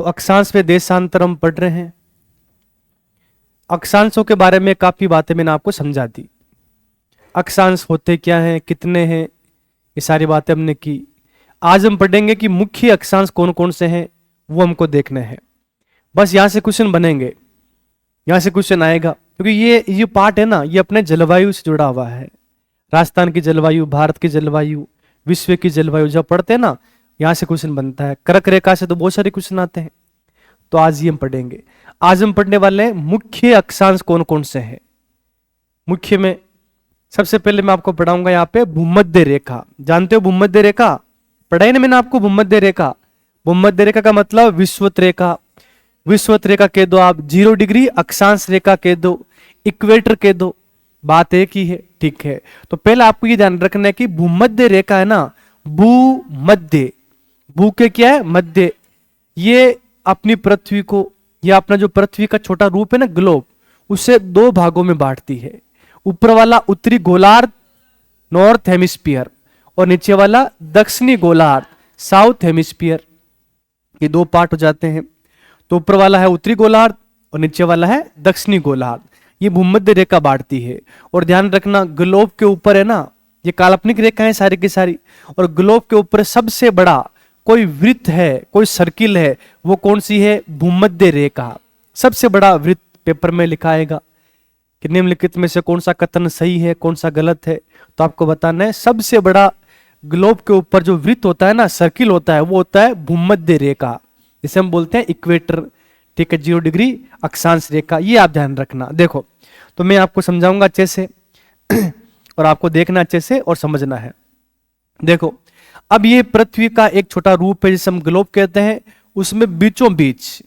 तो अक्षांश में देशांतर हम पढ़ रहे हैं। अक्षांशों के बारे में काफी बातें मैंने आपको समझा दी। अक्षांश होते क्या हैं, कितने हैं, ये सारी बातें हमने की। आज हम पढ़ेंगे कि मुख्य अक्षांश कौन कौन से हैं, वो हमको देखने हैं। बस यहां से क्वेश्चन बनेंगे, यहां से क्वेश्चन आएगा, क्योंकि ये पार्ट है ना, ये अपने जलवायु से जुड़ा हुआ है। राजस्थान की जलवायु, भारत की जलवायु, विश्व की जलवायु जब पढ़ते हैं ना, यहां से क्वेश्चन बनता है। कर्क रेखा से तो बहुत सारे क्वेश्चन आते हैं। तो आज ये हम पढ़ेंगे। आज हम पढ़ने वाले हैं मुख्य अक्षांश कौन कौन से हैं। मुख्य में सबसे पहले मैं आपको पढ़ाऊंगा यहाँ पे भूमध्य रेखा। जानते हो भूमध्य रेखा? पढ़ाई ना मैंने आपको भूमध्य रेखा। भूमध्य रेखा का मतलब विषुवत रेखा। विषुवत रेखा कह दो आप, 0 डिग्री अक्षांश रेखा कह दो, इक्वेटर कह दो, बात एक ही है। ठीक है, तो पहले आपको ये ध्यान रखना है कि भूमध्य रेखा है ना, भूमध्य, भू के क्या है, मध्य, ये अपनी पृथ्वी को, या अपना जो पृथ्वी का छोटा रूप है ना ग्लोब, उसे 2 भागों में बांटती है। ऊपर वाला उत्तरी गोलार्ध, नॉर्थ हेमिस्फीयर, और नीचे वाला दक्षिणी गोलार्ध, साउथ हेमिस्फीयर। ये 2 पार्ट हो जाते हैं। तो ऊपर वाला है उत्तरी गोलार्ध और नीचे वाला है दक्षिणी गोलार्ध। ये भूमध्य रेखा बांटती है। और ध्यान रखना, ग्लोब के ऊपर है ना, ये काल्पनिक रेखा है सारी की सारी, और ग्लोब के ऊपर सबसे बड़ा कोई वृत्त है, कोई सर्किल है, वो कौन सी है? भूमध्य रेखा। सबसे बड़ा वृत्त पेपर में लिखा आएगा कि निम्नलिखित में से कौन सा कथन सही है, कौन सा गलत है। तो आपको बताना है सबसे बड़ा ग्लोब के ऊपर जो वृत्त होता है ना, सर्किल होता है, वो होता है भूमध्य रेखा, जिसे हम बोलते हैं इक्वेटर। ठीक है, 0 डिग्री अक्षांश रेखा, ये आप ध्यान रखना। देखो, तो मैं आपको समझाऊंगा अच्छे से और आपको देखना अच्छे से और समझना है। देखो, अब ये पृथ्वी का एक छोटा रूप है जिसे हम ग्लोब कहते हैं। उसमें बीचों बीच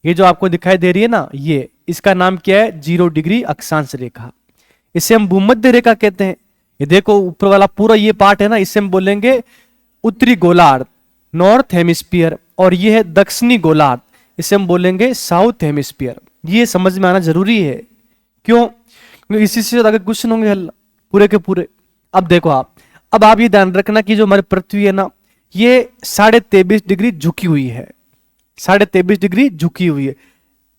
ये जो आपको दिखाई दे रही है ना, ये इसका नाम क्या है? 0 डिग्री अक्षांश रेखा। इसे हम भूमध्य रेखा कहते हैं। ये देखो ऊपर वाला पूरा ये पार्ट है ना, इसे हम बोलेंगे उत्तरी गोलार्ध, नॉर्थ हेमिस्फीयर, और ये है दक्षिणी गोलार्ध, इसे हम बोलेंगे साउथ हेमिस्फीयर। ये समझ में आना जरूरी है। क्यों? क्योंकि इसी से अगर क्वेश्चन होंगे हल पूरे के पूरे। अब देखो अब आप ये ध्यान रखना कि जो हमारी पृथ्वी है ना, ये 23.5 डिग्री झुकी हुई है। 23.5 डिग्री झुकी हुई है,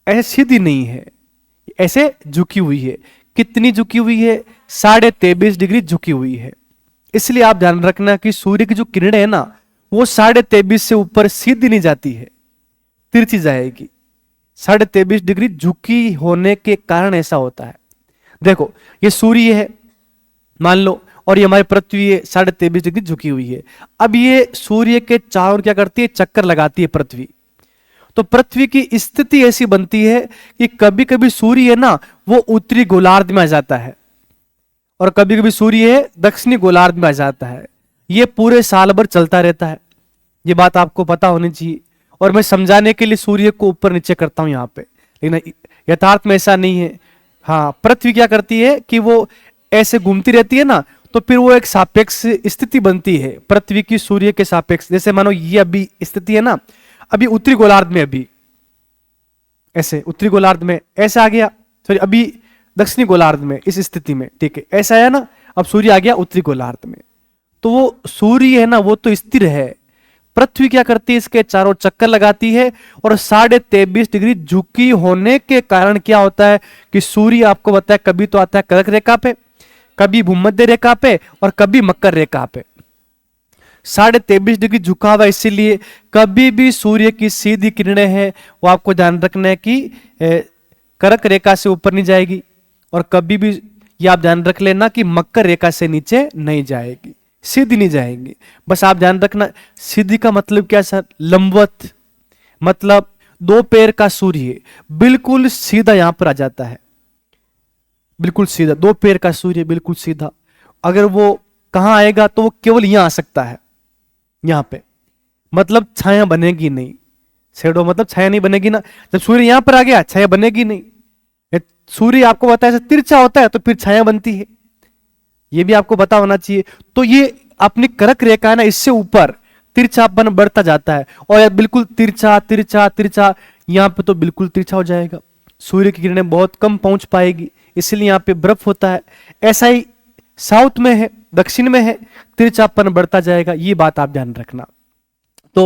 ऐसे सीधी नहीं है, ऐसे झुकी हुई है। कितनी झुकी हुई है? 23.5 डिग्री झुकी हुई है। इसलिए आप ध्यान रखना कि सूर्य की जो किरणें है ना, वो 23.5 से ऊपर सीधी नहीं जाती है, तिरछी जाएगी। 23.5 डिग्री झुकी होने के कारण ऐसा होता है। देखो, ये सूर्य है मान लो, और ये हमारी पृथ्वी है, 23.5 डिग्री झुकी हुई है। अब ये सूर्य के चारों क्या करती है? चक्कर लगाती है पृथ्वी। तो पृथ्वी की स्थिति ऐसी बनती है कि कभी कभी सूर्य है ना, वो उत्तरी गोलार्ध में आ जाता है, और कभी कभी सूर्य है दक्षिणी गोलार्ध में आ जाता है। ये पूरे साल भर चलता रहता है। ये बात आपको पता होनी चाहिए। और मैं समझाने के लिए सूर्य को ऊपर नीचे करता हूं यहाँ पे, लेकिन यथार्थ में ऐसा नहीं है। हाँ, पृथ्वी क्या करती है कि वो ऐसे घूमती रहती है ना, तो फिर वो एक सापेक्ष स्थिति बनती है पृथ्वी की सूर्य के सापेक्ष। जैसे मानो ये अभी स्थिति है ना, अभी उत्तरी गोलार्ध में, अभी ऐसे उत्तरी गोलार्ध में ऐसा आ गया, सॉरी अभी दक्षिणी गोलार्ध में इस स्थिति में। ठीक है, ऐसा है ना, अब सूर्य आ गया उत्तरी गोलार्ध में। तो वो सूर्य है ना, वो तो स्थिर है। पृथ्वी क्या करती है? इसके चारों चक्कर लगाती है, और 23.5 डिग्री झुकी होने के कारण क्या होता है कि सूर्य आपको बताया कभी तो आता है कर्क रेखा पे, कभी भूमध्य रेखा पे, और कभी मकर रेखा पे। 23.5 डिग्री झुका हुआ, इसीलिए कभी भी सूर्य की सीधी किरणें हैं वो आपको ध्यान रखना है कि कर्क रेखा से ऊपर नहीं जाएगी, और कभी भी ये आप ध्यान रख लेना कि मकर रेखा से नीचे नहीं जाएगी, सीधी नहीं जाएंगी। बस आप ध्यान रखना, सीधी का मतलब क्या सर? लंबवत, मतलब 2 पैर का सूर्य बिल्कुल सीधा यहां पर आ जाता है, बिल्कुल सीधा 2 पैर का सूर्य बिल्कुल सीधा। अगर वो कहां आएगा तो वो केवल यहां आ सकता है, यहां पे, मतलब छाया बनेगी नहीं। शेडो मतलब छाया नहीं बनेगी ना। जब सूर्य यहां पर आ गया, छाया बनेगी नहीं। सूर्य आपको पता है तिरछा होता है तो फिर छाया बनती है, ये भी आपको पता होना चाहिए। तो ये अपनी कर्क रेखा है ना, इससे ऊपर तिरछापन बढ़ता जाता है, और यार बिल्कुल तिरछा तिरछा तिरछा, यहां पे तो बिल्कुल तिरछा हो जाएगा। सूर्य की किरणें बहुत कम पहुंच पाएगी, इसलिए यहां पे बर्फ होता है। ऐसा ही साउथ में है, दक्षिण में है, तिरछापन बढ़ता जाएगा। ये बात आप ध्यान रखना। तो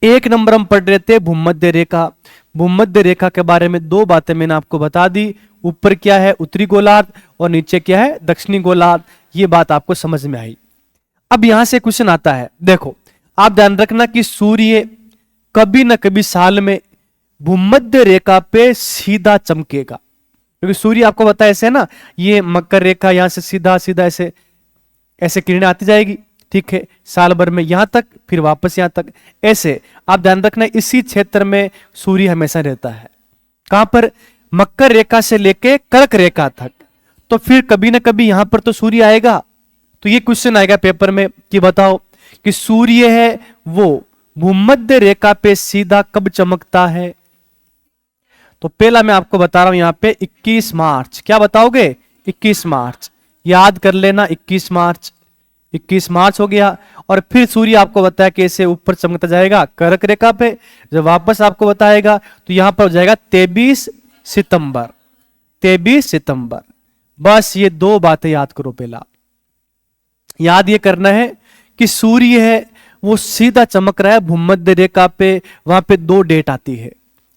एक नंबर हम पढ़ रहे थे भूमध्य रेखा। भूमध्य रेखा के बारे में दो बातें मैंने आपको बता दी, ऊपर क्या है उत्तरी गोलार्ध और नीचे क्या है दक्षिणी गोलार्ध। ये बात आपको समझ में आई। अब यहां से क्वेश्चन आता है, देखो आप ध्यान रखना कि सूर्य कभी ना कभी साल में भूमध्य रेखा पे सीधा चमकेगा, क्योंकि सूर्य आपको पता है ऐसे है ना, ये मकर रेखा यहां से सीधा सीधा ऐसे ऐसे किरणें आती जाएगी, ठीक है, साल भर में यहां तक, फिर वापस यहां तक, ऐसे आप ध्यान रखना इसी क्षेत्र में सूर्य हमेशा रहता है। कहां पर? मकर रेखा से लेके कर्क रेखा तक। तो फिर कभी ना कभी यहां पर तो सूर्य आएगा। तो ये क्वेश्चन आएगा पेपर में कि बताओ कि सूर्य है वो भूमध्य रेखा पे सीधा कब चमकता है। तो पहला मैं आपको बता रहा हूं यहां पे 21 मार्च। क्या बताओगे? 21 मार्च। याद कर लेना 21 मार्च। 21 मार्च हो गया। और फिर सूर्य आपको बताया कैसे ऊपर चमकता जाएगा कर्क रेखा पे। जब वापस आपको बताएगा तो यहां पर हो जाएगा 23 सितंबर। 23 सितंबर। बस ये दो बातें याद करो। पहला याद ये करना है कि सूर्य है वो सीधा चमक रहा है भूमध्य रेखा पे। वहां पे दो डेट आती है,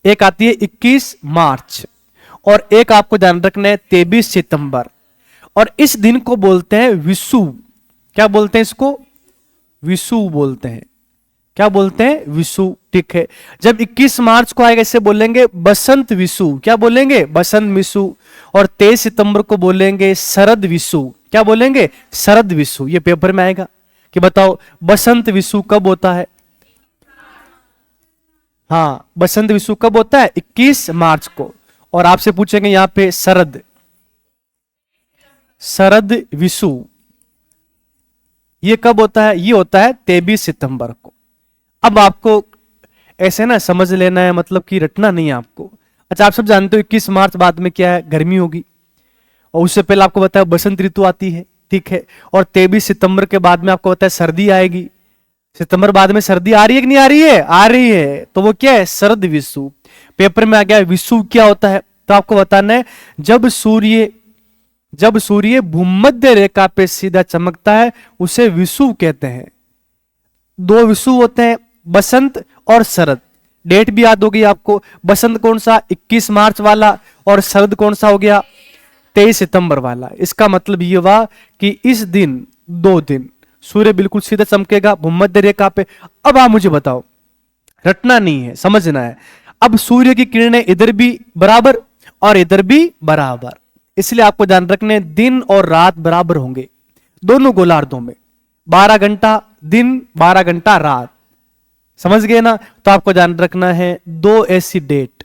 एक आती है 21 मार्च और एक आपको ध्यान रखना है 23 सितंबर। और इस दिन को बोलते हैं विषुव। क्या बोलते हैं इसको? विषुव बोलते हैं। क्या बोलते हैं? विषुव। ठीक है, जब 21 मार्च को आएगा इसे बोलेंगे बसंत विषुव। क्या बोलेंगे? बसंत विषुव। और 23 सितंबर को बोलेंगे शरद विषुव। क्या बोलेंगे? शरद विषुव। ये पेपर में आएगा कि बताओ बसंत विषुव कब होता है। हाँ, बसंत विषुव कब होता है? 21 मार्च को। और आपसे पूछेंगे यहां पे शरद, शरद विषुव ये कब होता है? ये होता है 23 सितंबर को। अब आपको ऐसे ना समझ लेना है, मतलब कि रटना नहीं है आपको। अच्छा, आप सब जानते हो 21 मार्च बाद में क्या है? गर्मी होगी। और उससे पहले आपको बताया बसंत ऋतु आती है, ठीक है। और 23 सितंबर के बाद में आपको बताया सर्दी आएगी। सितंबर बाद में सर्दी आ रही है कि नहीं आ रही है? आ रही है। तो वो क्या है? शरद विषुव। पेपर में आ गया विषुव क्या होता है, तो आपको बताना है जब सूर्य भूमध्य रेखा पे सीधा चमकता है उसे विषुव कहते हैं। दो विषुव होते हैं, बसंत और शरद। डेट भी याद होगी आपको। बसंत कौन सा? 21 मार्च वाला। और शरद कौन सा हो गया? 23 सितंबर वाला। इसका मतलब ये हुआ कि इस दिन 2 दिन सूर्य बिल्कुल सीधा चमकेगा भूमध्य रेखा पे। अब आप मुझे बताओ, रटना नहीं है, समझना है। अब सूर्य की किरणें इधर भी बराबर और इधर भी बराबर, इसलिए आपको ध्यान रखने दिन और रात बराबर होंगे दोनों गोलार्धों में। 12 घंटा दिन, 12 घंटा रात। समझ गए ना? तो आपको ध्यान रखना है दो ऐसी डेट,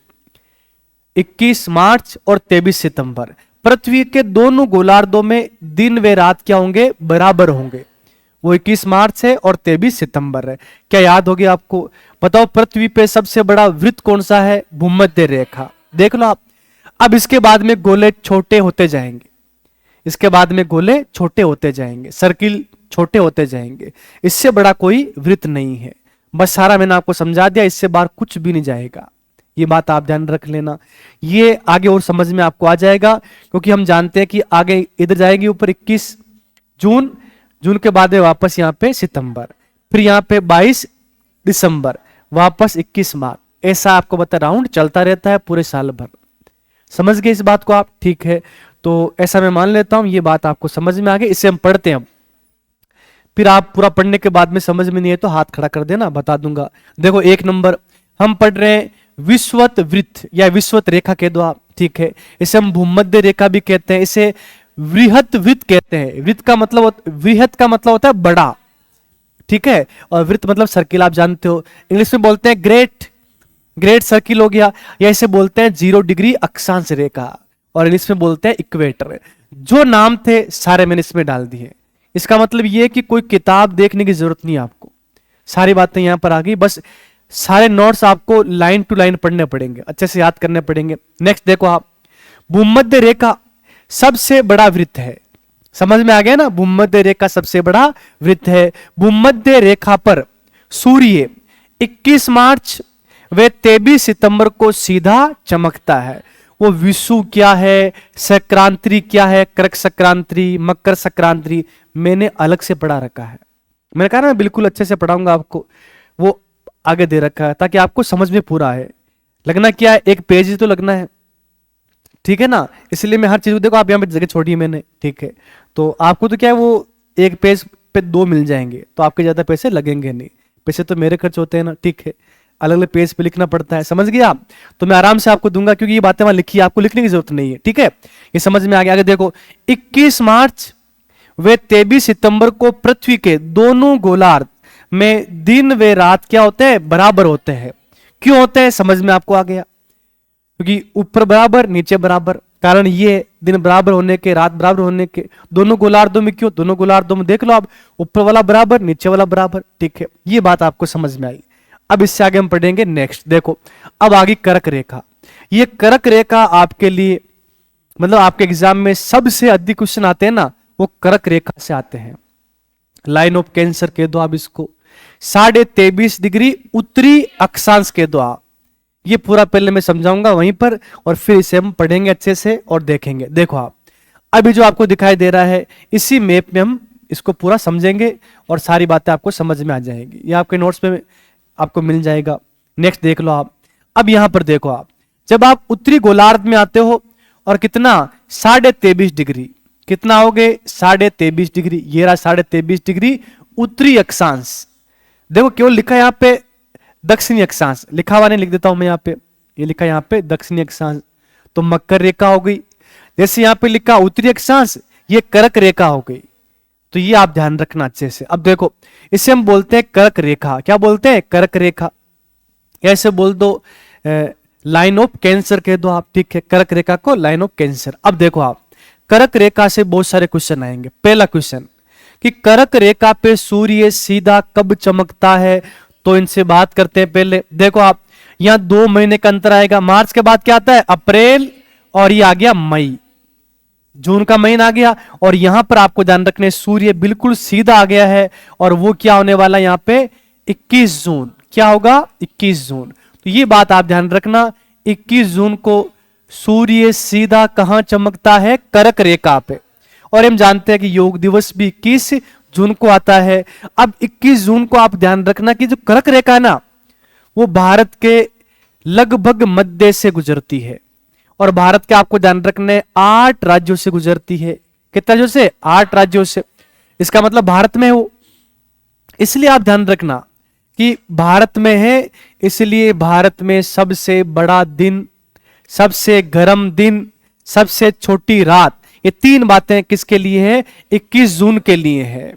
21 मार्च और 23 सितंबर। पृथ्वी के दोनों गोलार्धों में दिन व रात क्या होंगे? बराबर होंगे। वो 21 मार्च है और 23 सितंबर है। क्या याद हो गया आपको? बताओ पृथ्वी पे सबसे बड़ा वृत्त कौन सा है? भूमध्य रेखा। देख लो आप। अब इसके बाद में गोले छोटे होते जाएंगे, इसके बाद में गोले छोटे होते जाएंगे, सर्किल छोटे होते जाएंगे। इससे बड़ा कोई वृत्त नहीं है। बस सारा मैंने आपको समझा दिया, इससे बाहर कुछ भी नहीं जाएगा। ये बात आप ध्यान रख लेना। ये आगे और समझ में आपको आ जाएगा, क्योंकि हम जानते हैं कि आगे इधर जाएगी ऊपर 21 जून, जून के बाद में वापस यहाँ पे सितंबर, फिर यहाँ पे 22 दिसंबर, वापस 21 मार्च। ऐसा आपको बता राउंड चलता रहता है पूरे साल भर। समझ गए इस बात को आप? ठीक है, तो ऐसा मैं मान लेता हूं ये बात आपको समझ में आ गई। इसे हम पढ़ते हैं अब। फिर आप पूरा पढ़ने के बाद में समझ में नहीं है तो हाथ खड़ा कर देना, बता दूंगा। देखो 1 नंबर हम पढ़ रहे हैं विषुवत वृत्त या विषुवत रेखा के द्वारा, ठीक है। इसे हम भूमध्य रेखा भी कहते हैं, इसे वृहत वृत्त कहते हैं। वृत्त का मतलब, वृहत का मतलब होता है बड़ा, ठीक है। और वृत्त मतलब सर्किल, आप जानते हो। इंग्लिश में बोलते हैं ग्रेट, ग्रेट सर्किल हो गया, या इसे बोलते हैं 0 डिग्री अक्षांश रेखा, और इंग्लिश में बोलते हैं इक्वेटर। जो नाम थे सारे मैंने इसमें डाल दिए। इसका मतलब ये कि कोई किताब देखने की जरूरत नहीं है आपको, सारी बातें यहां पर आ गई। बस सारे नोट्स आपको लाइन टू लाइन पढ़ने पड़ेंगे, अच्छे से याद करने पड़ेंगे। नेक्स्ट देखो आप, भूमध्य रेखा सबसे बड़ा वृत्त है। समझ में आ गया ना? भूमध्य रेखा सबसे बड़ा वृत्त है। भूमध्य रेखा पर सूर्य 21 मार्च व 23 सितंबर को सीधा चमकता है। वो विषुव क्या है, संक्रांति क्या है, कर्क संक्रांति, मकर संक्रांति मैंने अलग से पढ़ा रखा है। मैंने कहा ना मैं बिल्कुल अच्छे से पढ़ाऊंगा आपको। वो आगे दे रखा है ताकि आपको समझ में पूरा है। लगना क्या है, एक पेज ही तो लगना है, ठीक है ना। इसलिए मैं हर चीज को, देखो आप यहाँ पे जगह छोड़ी है मैंने, ठीक है। तो आपको तो क्या है, वो एक पेज पे 2 मिल जाएंगे तो आपके ज्यादा पैसे लगेंगे नहीं। पैसे तो मेरे खर्च होते हैं ना, ठीक है। अलग अलग पेज पे लिखना पड़ता है, समझ गया आप। तो मैं आराम से आपको दूंगा क्योंकि ये बातें वहां लिखी है, आपको लिखने की जरूरत नहीं है, ठीक है। ये समझ में आ गया। आगे देखो, 21 मार्च व 23 सितंबर को पृथ्वी के दोनों गोलार्ध में दिन व रात क्या होते हैं, बराबर होते हैं। क्यों होते हैं, समझ में आपको आ गया। क्योंकि ऊपर बराबर नीचे बराबर, कारण ये दिन बराबर होने के, रात बराबर होने के। दोनों गोलार्धों में क्यों, दोनों गोलार्धों में देख लो आप, ऊपर वाला बराबर नीचे वाला बराबर, ठीक है। ये बात आपको समझ में आई। अब इससे आगे हम पढ़ेंगे नेक्स्ट। देखो अब आगे कर्क रेखा। ये कर्क रेखा आपके लिए, मतलब आपके एग्जाम में सबसे अधिक क्वेश्चन आते हैं ना, वो कर्क रेखा से आते हैं। लाइन ऑफ कैंसर कह दो आप इसको, 23.5 डिग्री उत्तरी अक्षांश कह दो आप। ये पूरा पहले मैं समझाऊंगा वहीं पर, और फिर इसे हम पढ़ेंगे अच्छे से और देखेंगे। देखो आप, अभी जो आपको दिखाई दे रहा है इसी मैप में हम इसको पूरा समझेंगे और सारी बातें आपको समझ में आ जाएंगी। ये आपके नोट्स में आपको मिल जाएगा। नेक्स्ट देख लो आप। अब यहां पर देखो आप, जब आप उत्तरी गोलार्ध में आते हो और कितना 23.5 डिग्री, कितना हो गए 23.5 डिग्री, ये रहा 23.5 डिग्री उत्तरी अक्षांश। देखो केवल लिखा है यहां पे दक्षिणी अक्षांश, लिखा हुआ नहीं, लिख देता हूं मैं यहां पे, ये लिखा है यहां पे दक्षिणी अक्षांश, तो मकर रेखा हो गई। जैसे यहां पे लिखा उत्तरी अक्षांश, ये कर्क रेखा हो गई। तो ये आप ध्यान रखना अच्छे से। अब देखो इसे हम बोलते हैं कर्क रेखा। क्या बोलते हैं, कर्क रेखा। ऐसे बोल दो, लाइन ऑफ कैंसर कह दो आप, ठीक है। कर्क रेखा को लाइन ऑफ कैंसर। अब देखो आप, कर्क रेखा से बहुत सारे क्वेश्चन आएंगे। पहला क्वेश्चन कि कर्क रेखा पे सूर्य सीधा कब चमकता है, तो इनसे बात करते हैं। पहले देखो आप, यहां 2 महीने का अंतर आएगा। मार्च के बाद क्या आता है, अप्रैल, और ये आ गया मई, जून का महीना आ गया। और यहां पर आपको ध्यान रखने, सूर्य बिल्कुल सीधा आ गया है, और वो क्या होने वाला यहां पे 21 जून। क्या होगा, 21 जून। तो ये बात आप ध्यान रखना, 21 जून को सूर्य सीधा कहां चमकता है, कर्क रेखा पे। और हम जानते हैं कि योग दिवस भी 21 जून को आता है। अब 21 जून को आप ध्यान रखना कि जो कर्क रेखा है ना, वो भारत के लगभग मध्य से गुजरती है, और भारत के आपको ध्यान रखने 8 राज्यों से गुजरती है। कितने राज्यों से, 8 राज्यों से। इसका मतलब भारत में हो, इसलिए आप ध्यान रखना कि भारत में है, इसलिए भारत में सबसे बड़ा दिन, सबसे गर्म दिन, सबसे छोटी रात, ये 3 बातें किसके लिए है, 21 जून के लिए है,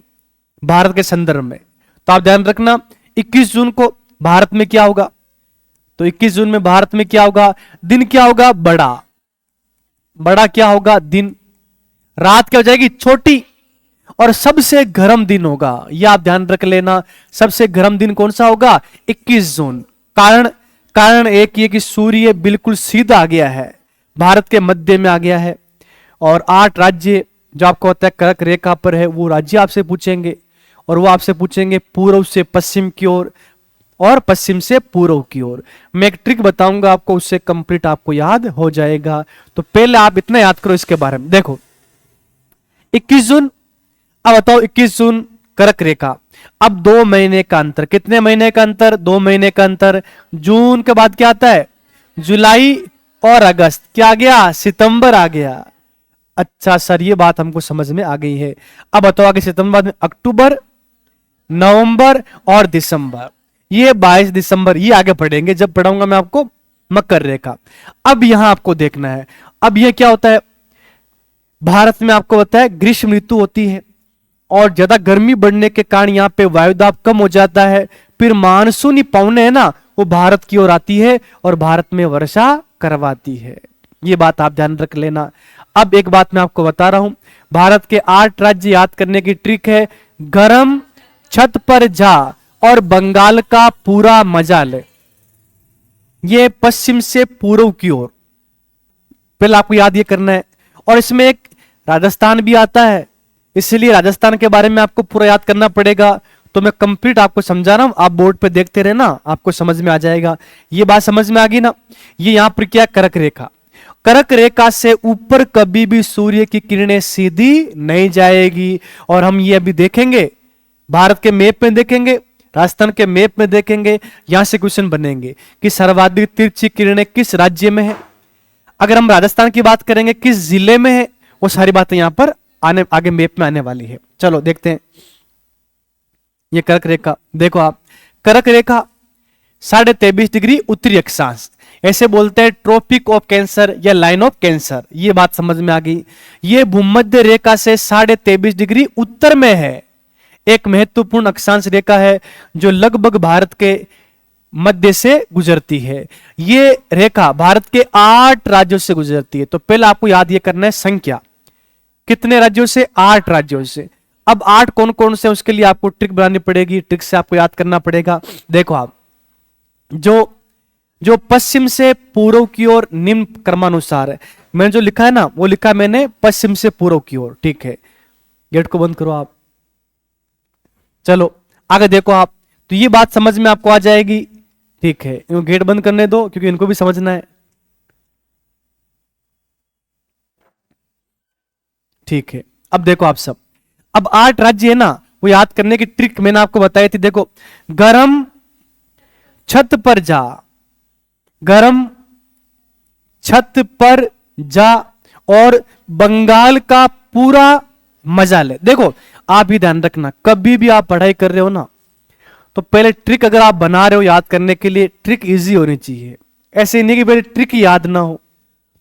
भारत के संदर्भ में। तो आप ध्यान रखना 21 जून को भारत में क्या होगा, तो 21 जून में भारत में क्या होगा, दिन क्या होगा, बड़ा। बड़ा क्या होगा, दिन। रात क्या हो जाएगी, छोटी। और सबसे गर्म दिन होगा, यह आप ध्यान रख लेना, सबसे गर्म दिन कौन सा होगा, 21 जून। कारण एक ये कि सूर्य बिल्कुल सीधा आ गया है, भारत के मध्य में आ गया है। और 8 राज्य जो आपको होता है कर्क रेखा पर है, वो राज्य आपसे पूछेंगे, और वो आपसे पूछेंगे पूर्व से पश्चिम की ओर और पश्चिम से पूर्व की ओर। मैं एक ट्रिक बताऊंगा आपको, उससे कंप्लीट आपको याद हो जाएगा। तो पहले आप इतना याद करो इसके बारे में। देखो 21 जून, अब बताओ 21 जून कर्क रेखा। अब 2 महीने का अंतर, कितने महीने का अंतर, 2 महीने का अंतर। जून के बाद क्या आता है, जुलाई और अगस्त, क्या आ गया, सितंबर आ गया। अच्छा सर, ये बात हमको समझ में आ गई है। अब बताओ आगे, सितंबर में अक्टूबर, नवंबर और दिसंबर, ये 22 दिसंबर, ये आगे पढ़ेंगे जब पढ़ाऊंगा मैं आपको मकर रेखा। अब यहां आपको देखना है, अब यह क्या होता है, भारत में आपको बताया ग्रीष्म ऋतु होती है, और ज्यादा गर्मी बढ़ने के कारण यहां पे वायुदाब कम हो जाता है। फिर मानसूनी पवने है ना, वो भारत की ओर आती है और भारत में वर्षा करवाती है। ये बात आप ध्यान रख लेना। अब एक बात मैं आपको बता रहा हूं, भारत के 8 राज्य याद करने की ट्रिक है, गरम छत पर जा और बंगाल का पूरा मजा ले। ये पश्चिम से पूर्व की ओर, पहले आपको याद ये करना है। और इसमें एक राजस्थान भी आता है, इसलिए राजस्थान के बारे में आपको पूरा याद करना पड़ेगा। तो मैं कंप्लीट आपको समझा रहा हूं, आप बोर्ड पे देखते रहना, आपको समझ में आ जाएगा। ये बात समझ में आ गई ना। ये यहां पर क्या, कर्क रेखा। कर्क रेखा से ऊपर कभी भी सूर्य की किरणें सीधी नहीं जाएगी। और हम ये अभी देखेंगे, भारत के मैप में देखेंगे, राजस्थान के मैप में देखेंगे, यहां से क्वेश्चन बनेंगे कि सर्वाधिक तिरछी किरणें किस राज्य में है। अगर हम राजस्थान की बात करेंगे किस जिले में है, वो सारी बातें यहां पर आगे मैप में आने वाली है। चलो देखते हैं। ये कर्क रेखा देखो आप, कर्क रेखा 23.5 डिग्री उत्तरी अक्षांश, ऐसे बोलते हैं ट्रॉपिक ऑफ कैंसर या लाइन ऑफ कैंसर। ये बात समझ में आ गई। ये भूमध्य रेखा से 23.5 डिग्री उत्तर में है। एक महत्वपूर्ण अक्षांश रेखा है जो लगभग भारत के मध्य से गुजरती है। ये रेखा भारत के 8 राज्यों से गुजरती है। तो पहले आपको याद ये करना है संख्या, कितने राज्यों से? 8 राज्यों से। अब 8 कौन कौन से, उसके लिए आपको ट्रिक बनानी पड़ेगी, ट्रिक से आपको याद करना पड़ेगा। देखो आप, जो पश्चिम से पूर्व की ओर निम्न क्रमानुसार है, मैंने जो लिखा है ना, वो लिखा है मैंने पश्चिम से पूर्व की ओर। ठीक है, गेट को बंद करो आप। चलो आगे देखो आप, तो ये बात समझ में आपको आ जाएगी। ठीक है, इनको गेट बंद करने दो क्योंकि इनको भी समझना है। ठीक है, अब देखो आप सब, अब 8 राज्य है ना, वो याद करने की ट्रिक मैंने आपको बताई थी। देखो, गरम छत पर जा, गरम छत पर जा और बंगाल का पूरा मजा ले। देखो आप भी ध्यान रखना, कभी भी आप पढ़ाई कर रहे हो ना, तो पहले ट्रिक अगर आप बना रहे हो याद करने के लिए, ट्रिक इजी होनी चाहिए। ऐसे नहीं कि पहले ट्रिक याद ना हो,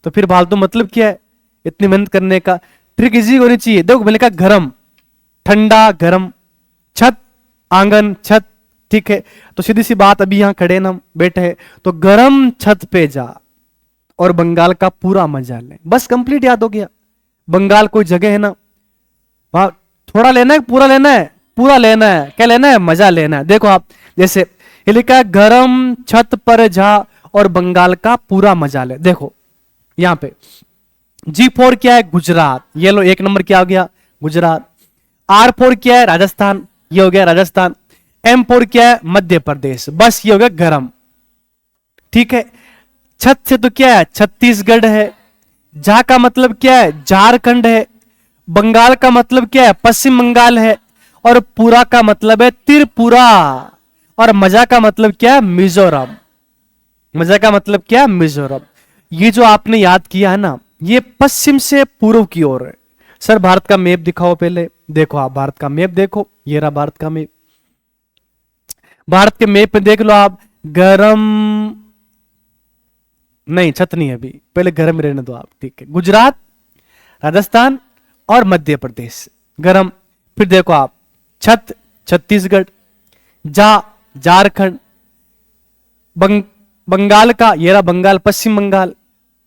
तो फिर फालतू मतलब क्या है इतनी मेहनत करने का। ट्रिक इजी होनी चाहिए। देखो मैंने कहा गरम, ठंडा, गरम, छत, आंगन, छत। ठीक है, तो सीधी सी बात, अभी यहां खड़े ना बैठे हैं, तो गरम छत पे जा और बंगाल का पूरा मजा ले। बस कंप्लीट याद हो गया। बंगाल कोई जगह है ना, वहां थोड़ा लेना है, पूरा लेना है? पूरा लेना है। क्या लेना है? मजा लेना है। देखो आप, जैसे ये लिखा है गरम छत पर जा और बंगाल का पूरा मजा ले। देखो यहां पे G4 क्या है? गुजरात। ये लो, 1 नंबर क्या हो गया? गुजरात। R4 क्या है? राजस्थान। ये हो गया राजस्थान। M4 क्या है? मध्य प्रदेश। बस ये हो गया गरम। ठीक है, छत से तो क्या है? छत्तीसगढ़ है। झा का मतलब क्या है? झारखंड है। बंगाल का मतलब क्या है? पश्चिम बंगाल है। और पूरा का मतलब है त्रिपुरा। और मजा का मतलब क्या है? मिजोरम। मजा का मतलब क्या है? मिजोरम। ये जो आपने याद किया है ना, ये पश्चिम से पूर्व की ओर है। सर भारत का मैप दिखाओ पहले। देखो आप भारत का मैप देखो, ये रहा भारत का मैप। भारत के मैप में देख लो आप, गरम नहीं, छत नहीं है अभी, पहले गरम में रहने दो आप। ठीक है, गुजरात, राजस्थान और मध्य प्रदेश गरम। फिर देखो आप, छत छत्तीसगढ़, झारखंड, बंगाल का, ये रहा बंगाल, पश्चिम बंगाल,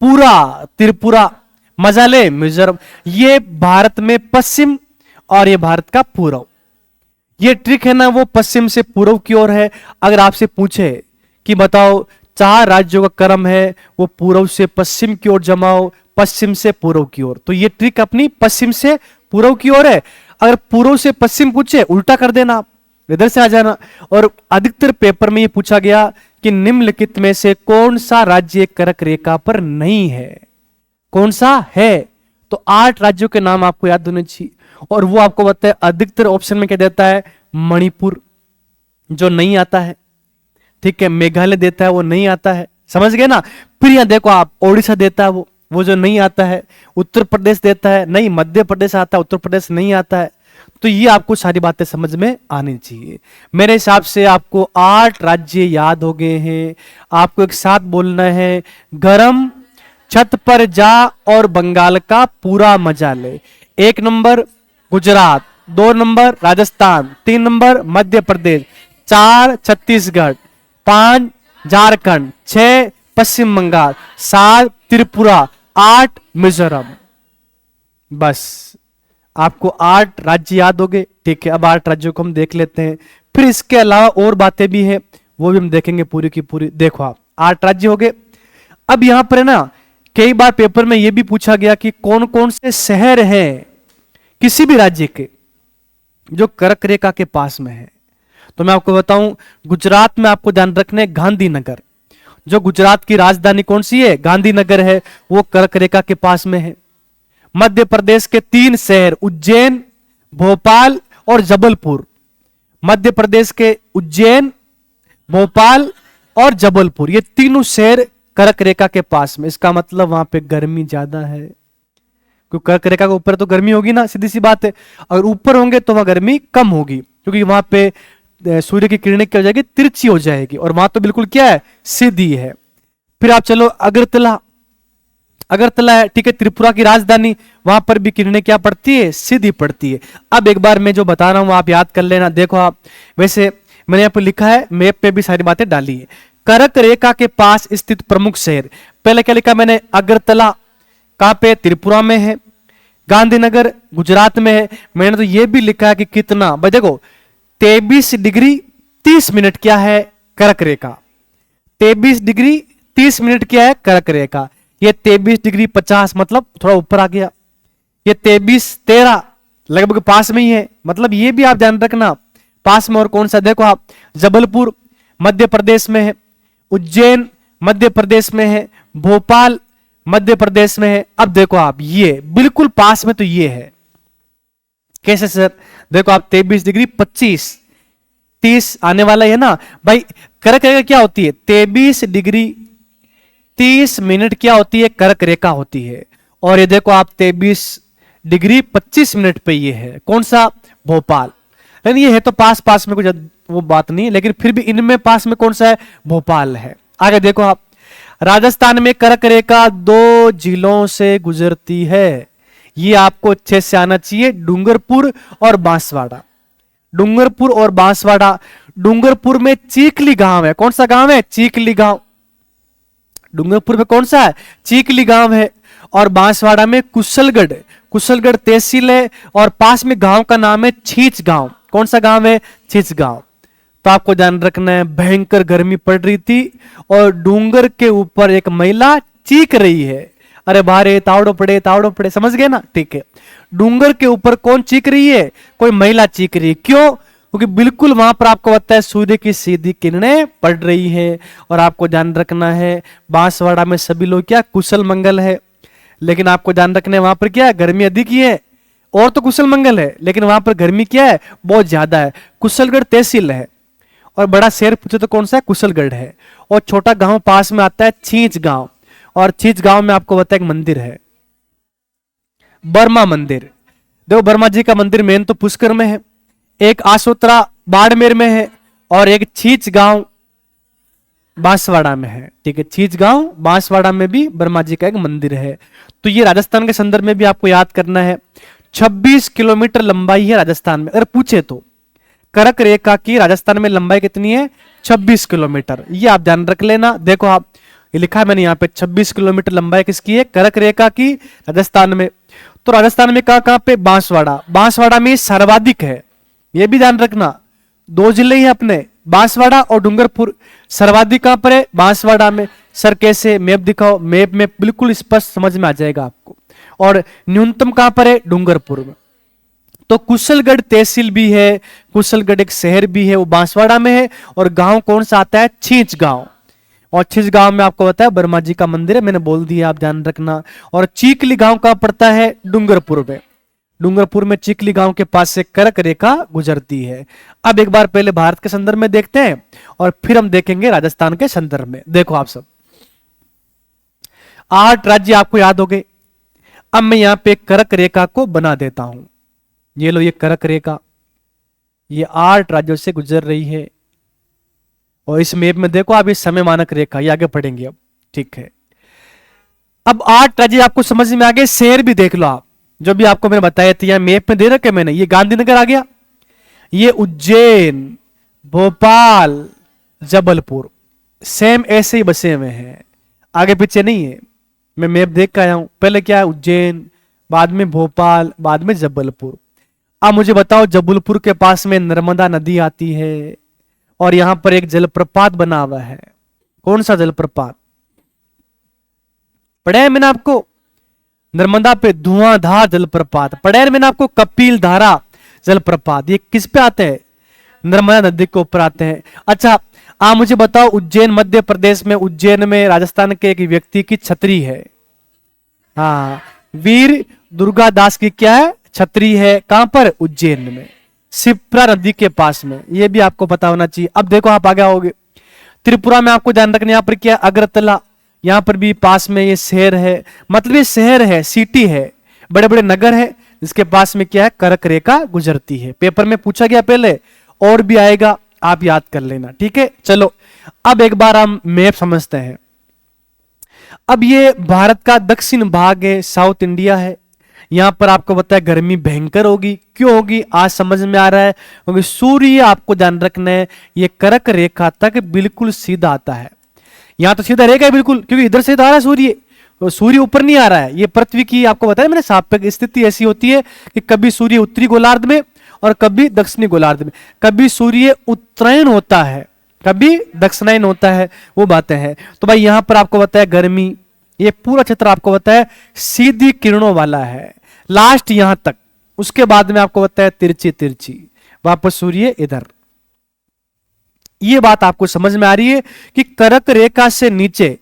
पूरा त्रिपुरा, मजा ले मिजोरम। ये भारत में पश्चिम और ये भारत का पूर्व। ये ट्रिक है ना, वो पश्चिम से पूर्व की ओर है। अगर आपसे पूछे कि बताओ 4 राज्यों का क्रम है, वो पूर्व से पश्चिम की ओर जमाओ, पश्चिम से पूर्व की ओर, तो ये ट्रिक अपनी पश्चिम से पूर्व की ओर है। अगर पूर्व से पश्चिम पूछे, उल्टा कर देना आप, इधर से आ जाना। और अधिकतर पेपर में ये पूछा गया कि निम्नलिखित में से कौन सा राज्य कर्क रेखा पर नहीं है? कौन सा है? तो 8 राज्यों के नाम आपको याद होने चाहिए। और वो आपको बताए, अधिकतर ऑप्शन में क्या देता है? मणिपुर, जो नहीं आता है। ठीक है, मेघालय देता है, वो नहीं आता है। समझ गए ना? फिर यहां देखो आप, ओडिशा देता है, वो जो नहीं आता है। उत्तर प्रदेश देता है, नहीं। मध्य प्रदेश आता है, उत्तर प्रदेश नहीं आता है। तो ये आपको सारी बातें समझ में आनी चाहिए। मेरे हिसाब से आपको 8 राज्य याद हो गए हैं। आपको एक साथ बोलना है, गरम छत पर जा और बंगाल का पूरा मजा ले। 1 number Gujarat, 2 number Rajasthan, 3 number Madhya Pradesh, 4 Chhattisgarh, 5 Jharkhand, 6 Paschim Bengal, 7 Tripura, 8 Mizoram. बस आपको 8 राज्य याद हो गए। ठीक है, अब 8 राज्यों को हम देख लेते हैं। फिर इसके अलावा और बातें भी है, वो भी हम देखेंगे पूरी की पूरी। देखो आप, 8 राज्य हो गए। अब यहां पर है ना, कई बार पेपर में यह भी पूछा गया कि कौन कौन से शहर हैं किसी भी राज्य के जो कर्क रेखा के पास में है। तो मैं आपको बताऊं, गुजरात में आपको ध्यान रखना, गांधीनगर, जो गुजरात की राजधानी कौन सी है? गांधीनगर है, वो कर्क रेखा के पास में है। मध्य प्रदेश के 3 शहर, उज्जैन, भोपाल और जबलपुर, मध्य प्रदेश के उज्जैन, भोपाल और जबलपुर, ये तीनों शहर कर्क रेखा के पास में। इसका मतलब वहां पे गर्मी ज्यादा है, क्योंकि कर्क रेखा के ऊपर तो गर्मी होगी ना, सीधी सी बात है। अगर ऊपर होंगे तो वहां गर्मी कम होगी, क्योंकि वहां पे सूर्य की किरणें क्या हो जाएगी, तिरछी हो जाएगी, और वहां तो बिल्कुल क्या है, सीधी है। फिर आप चलो अगरतला, अगरतला है, ठीक है, त्रिपुरा की राजधानी, वहां पर भी किरणें क्या पड़ती है, सीधी पड़ती है। अब एक बार मैं जो बता रहा हूं आप याद कर लेना। देखो आप, वैसे मैंने यहाँ पर लिखा है, मैप पे भी सारी बातें डाली है। कर्क रेखा के पास स्थित प्रमुख शहर, पहले क्या लिखा मैंने, अगरतला कहां पे, त्रिपुरा में है, गांधीनगर गुजरात में है। मैंने तो ये भी लिखा है कि कितना, भाई देखो 23 डिग्री 30 मिनट क्या है, कर्क रेखा। 23 डिग्री 30 मिनट क्या है, कर्क रेखा। ये 23 डिग्री 50 मतलब थोड़ा ऊपर आ गया। ये 23 13 लगभग पास में ही है, मतलब ये भी आप ध्यान रखना पास में। और कौन सा, देखो आप, जबलपुर मध्य प्रदेश में है, उज्जैन मध्य प्रदेश में है, भोपाल मध्य प्रदेश में है। अब देखो आप, ये बिल्कुल पास में तो ये है। कैसे सर, देखो आप 23 डिग्री 25 30 आने वाला है ना भाई। कर्क रेखा क्या होती है, 23 डिग्री 30 मिनट क्या होती है, कर्क रेखा होती है। और ये देखो आप 23 डिग्री 25 मिनट पे ये है, कौन सा, भोपाल। लेकिन ये है तो पास पास में, कुछ वो बात नहीं, लेकिन फिर भी इनमें पास में कौन सा है, भोपाल है। आगे देखो आप, राजस्थान में कर्क रेखा 2 जिलों से गुजरती है। ये आपको अच्छे से आना चाहिए, डूंगरपुर और बांसवाड़ा। डूंगरपुर और बांसवाड़ा, डूंगरपुर में चीखली गांव है, कौन सा गांव है, चीखली गांव। डूंगरपुर में कौन सा है, चीखली गांव है। और बांसवाड़ा में कुशलगढ़, कुशलगढ़ तहसील है, और पास में गांव का नाम है छींच गांव। कौन सा गांव है, छींच गांव। तो आपको ध्यान रखना है, भयंकर गर्मी पड़ रही थी और डूंगर के ऊपर एक महिला चीख रही है, अरे बारे तावड़ो पड़े, समझ गए ना, ठीक है। डूंगर के ऊपर कौन चीख रही है, कोई महिला चीख रही है, क्यों, क्योंकि बिल्कुल वहां पर आपको पता है सूर्य की सीधी किरणें पड़ रही है। और आपको ध्यान रखना है, बांसवाड़ा में सभी लोग क्या कुशल मंगल है, लेकिन आपको ध्यान रखना है वहां पर क्या है, गर्मी अधिक ही है। और तो कुशल मंगल है, लेकिन वहां पर गर्मी क्या है, बहुत ज्यादा है। कुशलगढ़ तहसील है, और बड़ा शहर पूछे तो कौन सा है, कुशलगढ़ है। और छोटा गांव पास में आता है छींच गांव, और छींच गांव में आपको बताया एक मंदिर है, बर्मा मंदिर। देखो बर्मा जी का मंदिर मेन तो पुष्कर में है, एक आसोत्रा बाड़मेर में है, और एक छींच गांव बांसवाड़ा में है, ठीक है। छींच गांव बांसवाड़ा में भी बर्मा जी का एक मंदिर है। तो ये राजस्थान के संदर्भ में भी आपको याद करना है। 26 किलोमीटर लंबाई है राजस्थान में, अगर पूछे तो कर्क रेखा की राजस्थान में लंबाई कितनी है, 26 किलोमीटर। ये आप ध्यान रख लेना। देखो आप, ये लिखा है मैंने यहाँ पे, 26 किलोमीटर लंबाई किसकी है, कर्क रेखा की, राजस्थान में। तो राजस्थान में कहां पे, बांसवाड़ा। बांसवाड़ा में सर्वाधिक है, ये भी ध्यान रखना। 2 जिले ही अपने, बांसवाड़ा और डूंगरपुर। सर्वाधिक कहां पर है, बांसवाड़ा में। सर कैसे, मैप दिखाओ, मैप में बिल्कुल स्पष्ट समझ में आ जाएगा आपको। और न्यूनतम कहां पर है, डूंगरपुर में। तो कुशलगढ़ तहसील भी है, कुशलगढ़ एक शहर भी है, वो बांसवाड़ा में है। और गांव कौन सा आता है, छींच गांव। और छींच गांव में आपको बताया बर्मा जी का मंदिर है, मैंने बोल दिया, आप ध्यान रखना। और चीखली गांव कहां पड़ता है, डूंगरपुर में। डूंगरपुर में चिखली गांव के पास से कर्क रेखा गुजरती है। अब एक बार पहले भारत के संदर्भ में देखते हैं, और फिर हम देखेंगे राजस्थान के संदर्भ में। देखो आप सब, 8 राज्य आपको याद हो गए। अब मैं यहां पे कर्क रेखा को बना देता हूं। ये लो, ये कर्क रेखा, ये 8 राज्यों से गुजर रही है। और इस मैप में देखो आप, ये समय मानक रेखा, ये आगे पढ़ेंगे अब, ठीक है। अब 8 राज्य आपको समझ में आ गए। शहर भी देख लो आप, जो भी आपको मैंने बताया था, यहां मैप में दे रखे मैंने। ये गांधीनगर आ गया, ये उज्जैन, भोपाल, जबलपुर, सेम ऐसे ही बसे हुए हैं, आगे पीछे नहीं है। मैं मैप देख के आया हूं। पहले क्या है, उज्जैन, बाद में भोपाल, बाद में जबलपुर। अब मुझे बताओ, जबलपुर के पास में नर्मदा नदी आती है, और यहां पर एक जलप्रपात बना हुआ है। कौन सा जलप्रपात, पढ़ा है मैंने आपको, नर्मदा पे धुआंधार जलप्रपात पढ़ा है मैंने आपको, कपिल धारा जलप्रपात। ये किस पे आते हैं, नर्मदा नदी के ऊपर आते हैं। अच्छा, आप मुझे बताओ, उज्जैन मध्य प्रदेश में, उज्जैन में राजस्थान के एक व्यक्ति की छतरी है। हाँ, वीर दुर्गादास की क्या है, छतरी है। कहां पर, उज्जैन में। शिप्रा नदी के पास में, ये भी आपको पता होना चाहिए। अब देखो आप आगे आओगे, त्रिपुरा में आपको ध्यान रखना, यहाँ पर क्या, अगरतला, यहाँ पर भी पास में ये शहर है, मतलब ये शहर है, सिटी है, बड़े बड़े नगर है, जिसके पास में क्या है, कर्क रेखा गुजरती है। पेपर में पूछा गया पहले, और भी आएगा, आप याद कर लेना, ठीक है। चलो अब एक बार हम मैप समझते हैं। अब ये भारत का दक्षिण भाग है, साउथ इंडिया है। यहां पर आपको बताया गर्मी भयंकर होगी, क्यों होगी आज समझ में आ रहा है, क्योंकि सूर्य आपको ध्यान रखना है ये कर्क रेखा तक बिल्कुल सीधा आता है। यहां तो सीधा रहेगा बिल्कुल, क्योंकि इधर से आ रहा है सूर्य, तो सूर्य ऊपर नहीं आ रहा है। ये पृथ्वी की आपको बताया मैंने सापेक्ष स्थिति ऐसी होती है कि कभी सूर्य उत्तरी गोलार्ध में और कभी दक्षिणी गोलार्ध में, कभी सूर्य उत्तरायण होता है, कभी दक्षिणायन होता है, वो बातें हैं। तो भाई यहां पर आपको बताया गर्मी, ये पूरा क्षेत्र आपको बताया सीधी किरणों वाला है, लास्ट यहां तक। उसके बाद में आपको बताया तिरछी तिरछी, वापस सूर्य इधर। ये बात आपको समझ में आ रही है कि कर्क रेखा से नीचे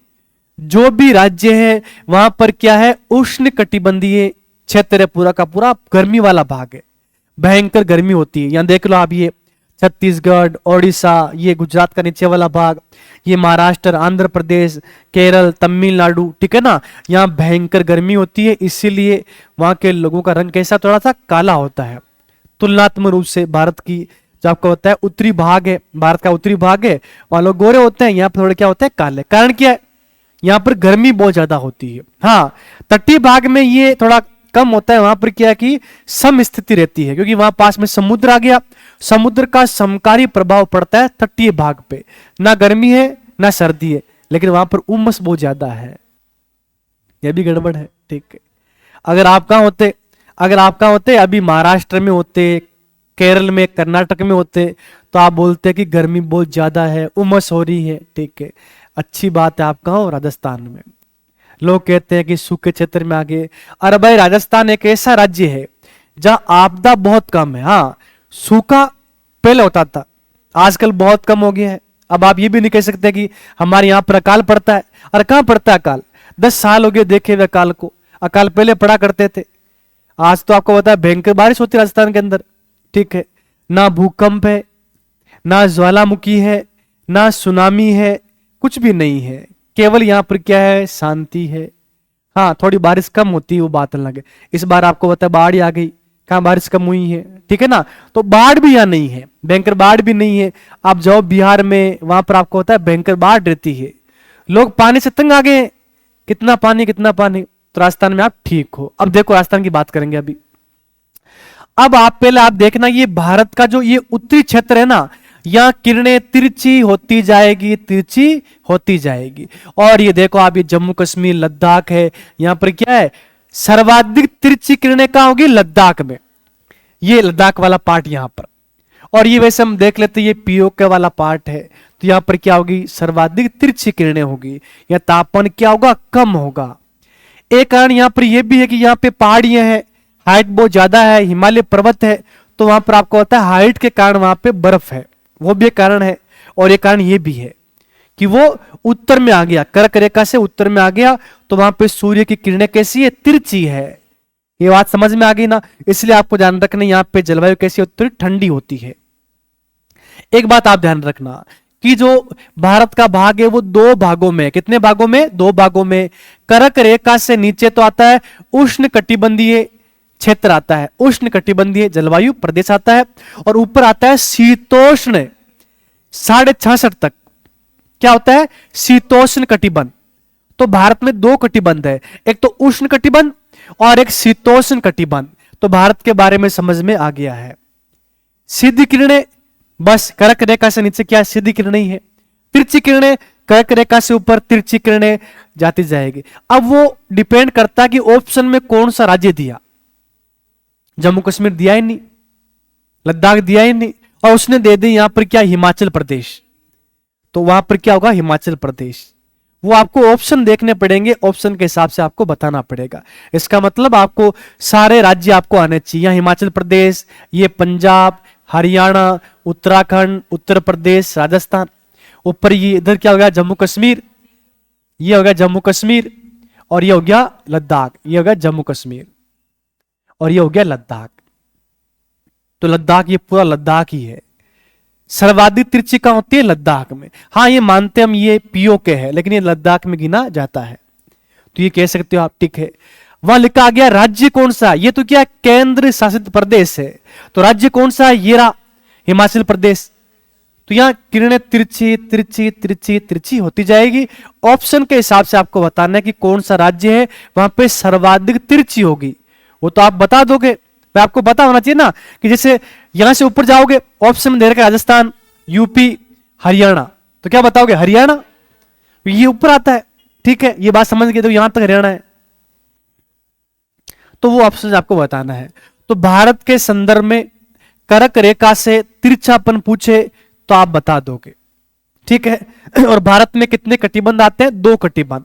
जो भी राज्य है वहां पर क्या है, उष्ण कटिबंधीय क्षेत्र है, पूरा का पूरा गर्मी वाला भाग है, भयंकर गर्मी होती है। यहां देख लो आप, ये छत्तीसगढ़, ओडिशा, ये गुजरात का नीचे वाला भाग, ये महाराष्ट्र, आंध्र प्रदेश, केरल, तमिलनाडु, ठीक है ना, यहाँ भयंकर गर्मी होती है, इसीलिए वहां के लोगों का रंग कैसा, थोड़ा सा काला होता है तुलनात्मक रूप से। भारत की जो आपको होता है उत्तरी भाग है, भारत का उत्तरी भाग है, वहां लोग गोरे होते हैं, यहाँ पर थोड़े क्या होते हैं, काले। कारण क्या है, यहाँ पर गर्मी बहुत ज्यादा होती है। हाँ, तटीय भाग में ये थोड़ा कम होता है, वहां पर क्या है कि सम स्थिति रहती है, क्योंकि वहां पास में समुद्र आ गया, समुद्र का समकारी प्रभाव पड़ता है तटीय भाग पे, ना गर्मी है ना सर्दी है, लेकिन वहां पर उमस बहुत ज्यादा है, यह भी गड़बड़ है, ठीक है। अगर आप कहाँ होते, अगर आप कहाँ होते, अभी महाराष्ट्र में होते, केरल में, कर्नाटक में होते, तो आप बोलते कि गर्मी बहुत ज्यादा है, उमस हो रही है, ठीक है। अच्छी बात है आप कहाँ हो, राजस्थान में। लोग कहते हैं कि सूखे क्षेत्र में आ गए, अरे भाई राजस्थान एक ऐसा राज्य है जहां आपदा बहुत कम है। हाँ, सूखा पहले होता था, आजकल बहुत कम हो गया है। अब आप ये भी नहीं कह सकते कि हमारे यहाँ पर अकाल पड़ता है, अरे कहां पड़ता है अकाल, 10 साल हो गए देखे हुए अकाल को। अकाल पहले पड़ा करते थे, आज तो आपको पता है भयंकर बारिश होती है राजस्थान के अंदर, ठीक है। ना भूकंप है, ना ज्वालामुखी है, ना सुनामी है, कुछ भी नहीं है, केवल यहां पर क्या है, शांति है। हाँ, थोड़ी बारिश कम होती है, वो बात अलग है। इस बार आपको पता है बाढ़ आ गई, कहां बारिश कम हुई है, ठीक है ना। तो बाढ़ भी यहाँ नहीं है, भयंकर बाढ़ भी नहीं है। आप जाओ बिहार में, वहां पर आपको होता है भयंकर बाढ़ रहती है, लोग पानी से तंग आ गए, कितना पानी कितना पानी। तो राजस्थान में आप ठीक हो। अब देखो राजस्थान की बात करेंगे अभी। अब आप पहले आप देखना, ये भारत का जो ये उत्तरी क्षेत्र है ना, यहां किरणें तिरछी होती जाएगी, तिरछी होती जाएगी। और ये देखो आप, ये जम्मू कश्मीर, लद्दाख है, यहां पर क्या है, सर्वाधिक तिरछी किरणें कहां होगी, लद्दाख में, ये लद्दाख वाला पार्ट यहां पर। और ये वैसे हम देख लेते हैं, ये पीओके वाला पार्ट है, तो यहां पर क्या होगी, सर्वाधिक तिरछी किरणें होगी, या तापमान क्या होगा, कम होगा। एक कारण यहां पर यह भी है कि यहां पे पहाड़ियां हैं, हाइट बहुत ज्यादा है, हिमालय पर्वत है, तो वहां पर आपको होता है हाइट के कारण वहां पे बर्फ है, वो भी एक कारण है। और एक कारण ये भी है कि वो उत्तर में आ गया, कर्क रेखा से उत्तर में आ गया, तो वहां पे सूर्य की किरणें कैसी है, तिरछी है। ये बात समझ में आ गई ना। इसलिए आपको ध्यान रखना, यहाँ पे जलवायु कैसी होती है, ठंडी होती है। एक बात आप ध्यान रखना कि जो भारत का भाग है वो 2 भागों में, कितने भागों में, 2 भागों में। कर्क रेखा से नीचे तो आता है उष्ण कटिबंधीय क्षेत्र आता है, उष्ण कटिबंधीय जलवायु प्रदेश आता है, और ऊपर आता है शीतोष्ण 66.5 तक, क्या होता है, शीतोष्ण कटिबंध। तो भारत में 2 कटिबंध है, एक तो उष्ण कटिबंध और एक शीतोष्ण कटिबंध। तो भारत के बारे में समझ में आ गया है। सीधी किरणें बस कर्क रेखा से नीचे क्या, सीधी किरणें ही है। तिरछी किरणें कर्क रेखा से ऊपर, तिरछी किरणें जाती जाएगी। अब वो डिपेंड करता है कि ऑप्शन में कौन सा राज्य दिया। जम्मू कश्मीर दिया ही नहीं, लद्दाख दिया ही नहीं, और उसने दे दी यहां पर क्या, हिमाचल प्रदेश। तो वहां पर क्या होगा, हिमाचल प्रदेश। वो आपको ऑप्शन देखने पड़ेंगे, ऑप्शन के हिसाब से आपको बताना पड़ेगा। इसका मतलब आपको सारे राज्य आपको आने चाहिए। यहाँ हिमाचल प्रदेश, ये पंजाब, हरियाणा, उत्तराखंड, उत्तर प्रदेश, राजस्थान। ऊपर ये इधर क्या हो गया, जम्मू कश्मीर, ये हो गया जम्मू कश्मीर, और ये हो गया लद्दाख, ये हो गया जम्मू कश्मीर, और ये हो गया लद्दाख। तो लद्दाख ये पूरा लद्दाख ही है। सर्वाधिक तिरछी कहां होती है? लद्दाख में। हाँ ये मानते हम ये पीओके है, लेकिन ये लद्दाख में गिना जाता है, तो ये कह सकते हो आप, ठीक है। वहां लिखा गया राज्य कौन सा? ये तो क्या केंद्र शासित प्रदेश है, तो राज्य कौन सा है? ये रहा हिमाचल प्रदेश। तो यहां किरणें तिरछी तिरछी तिरछी तिरछी होती जाएगी। ऑप्शन के हिसाब से आपको बताना है कि कौन सा राज्य है वहां पे सर्वाधिक तिरछी होगी, वो तो आप बता दोगे। मैं आपको पता होना चाहिए ना कि जैसे यहां से ऊपर जाओगे, ऑप्शन में दे रखा है राजस्थान, यूपी, हरियाणा, तो क्या बताओगे? हरियाणा, ये ऊपर आता है, ठीक है। ये बात समझ गए, तो यहां तक हरियाणा है, तो वो ऑप्शन आपको बताना है। तो भारत के संदर्भ में कर्क रेखा से तिरछापन पूछे तो आप बता दोगे, ठीक है। और भारत में कितने कटिबंध आते हैं? 2 कटिबंध।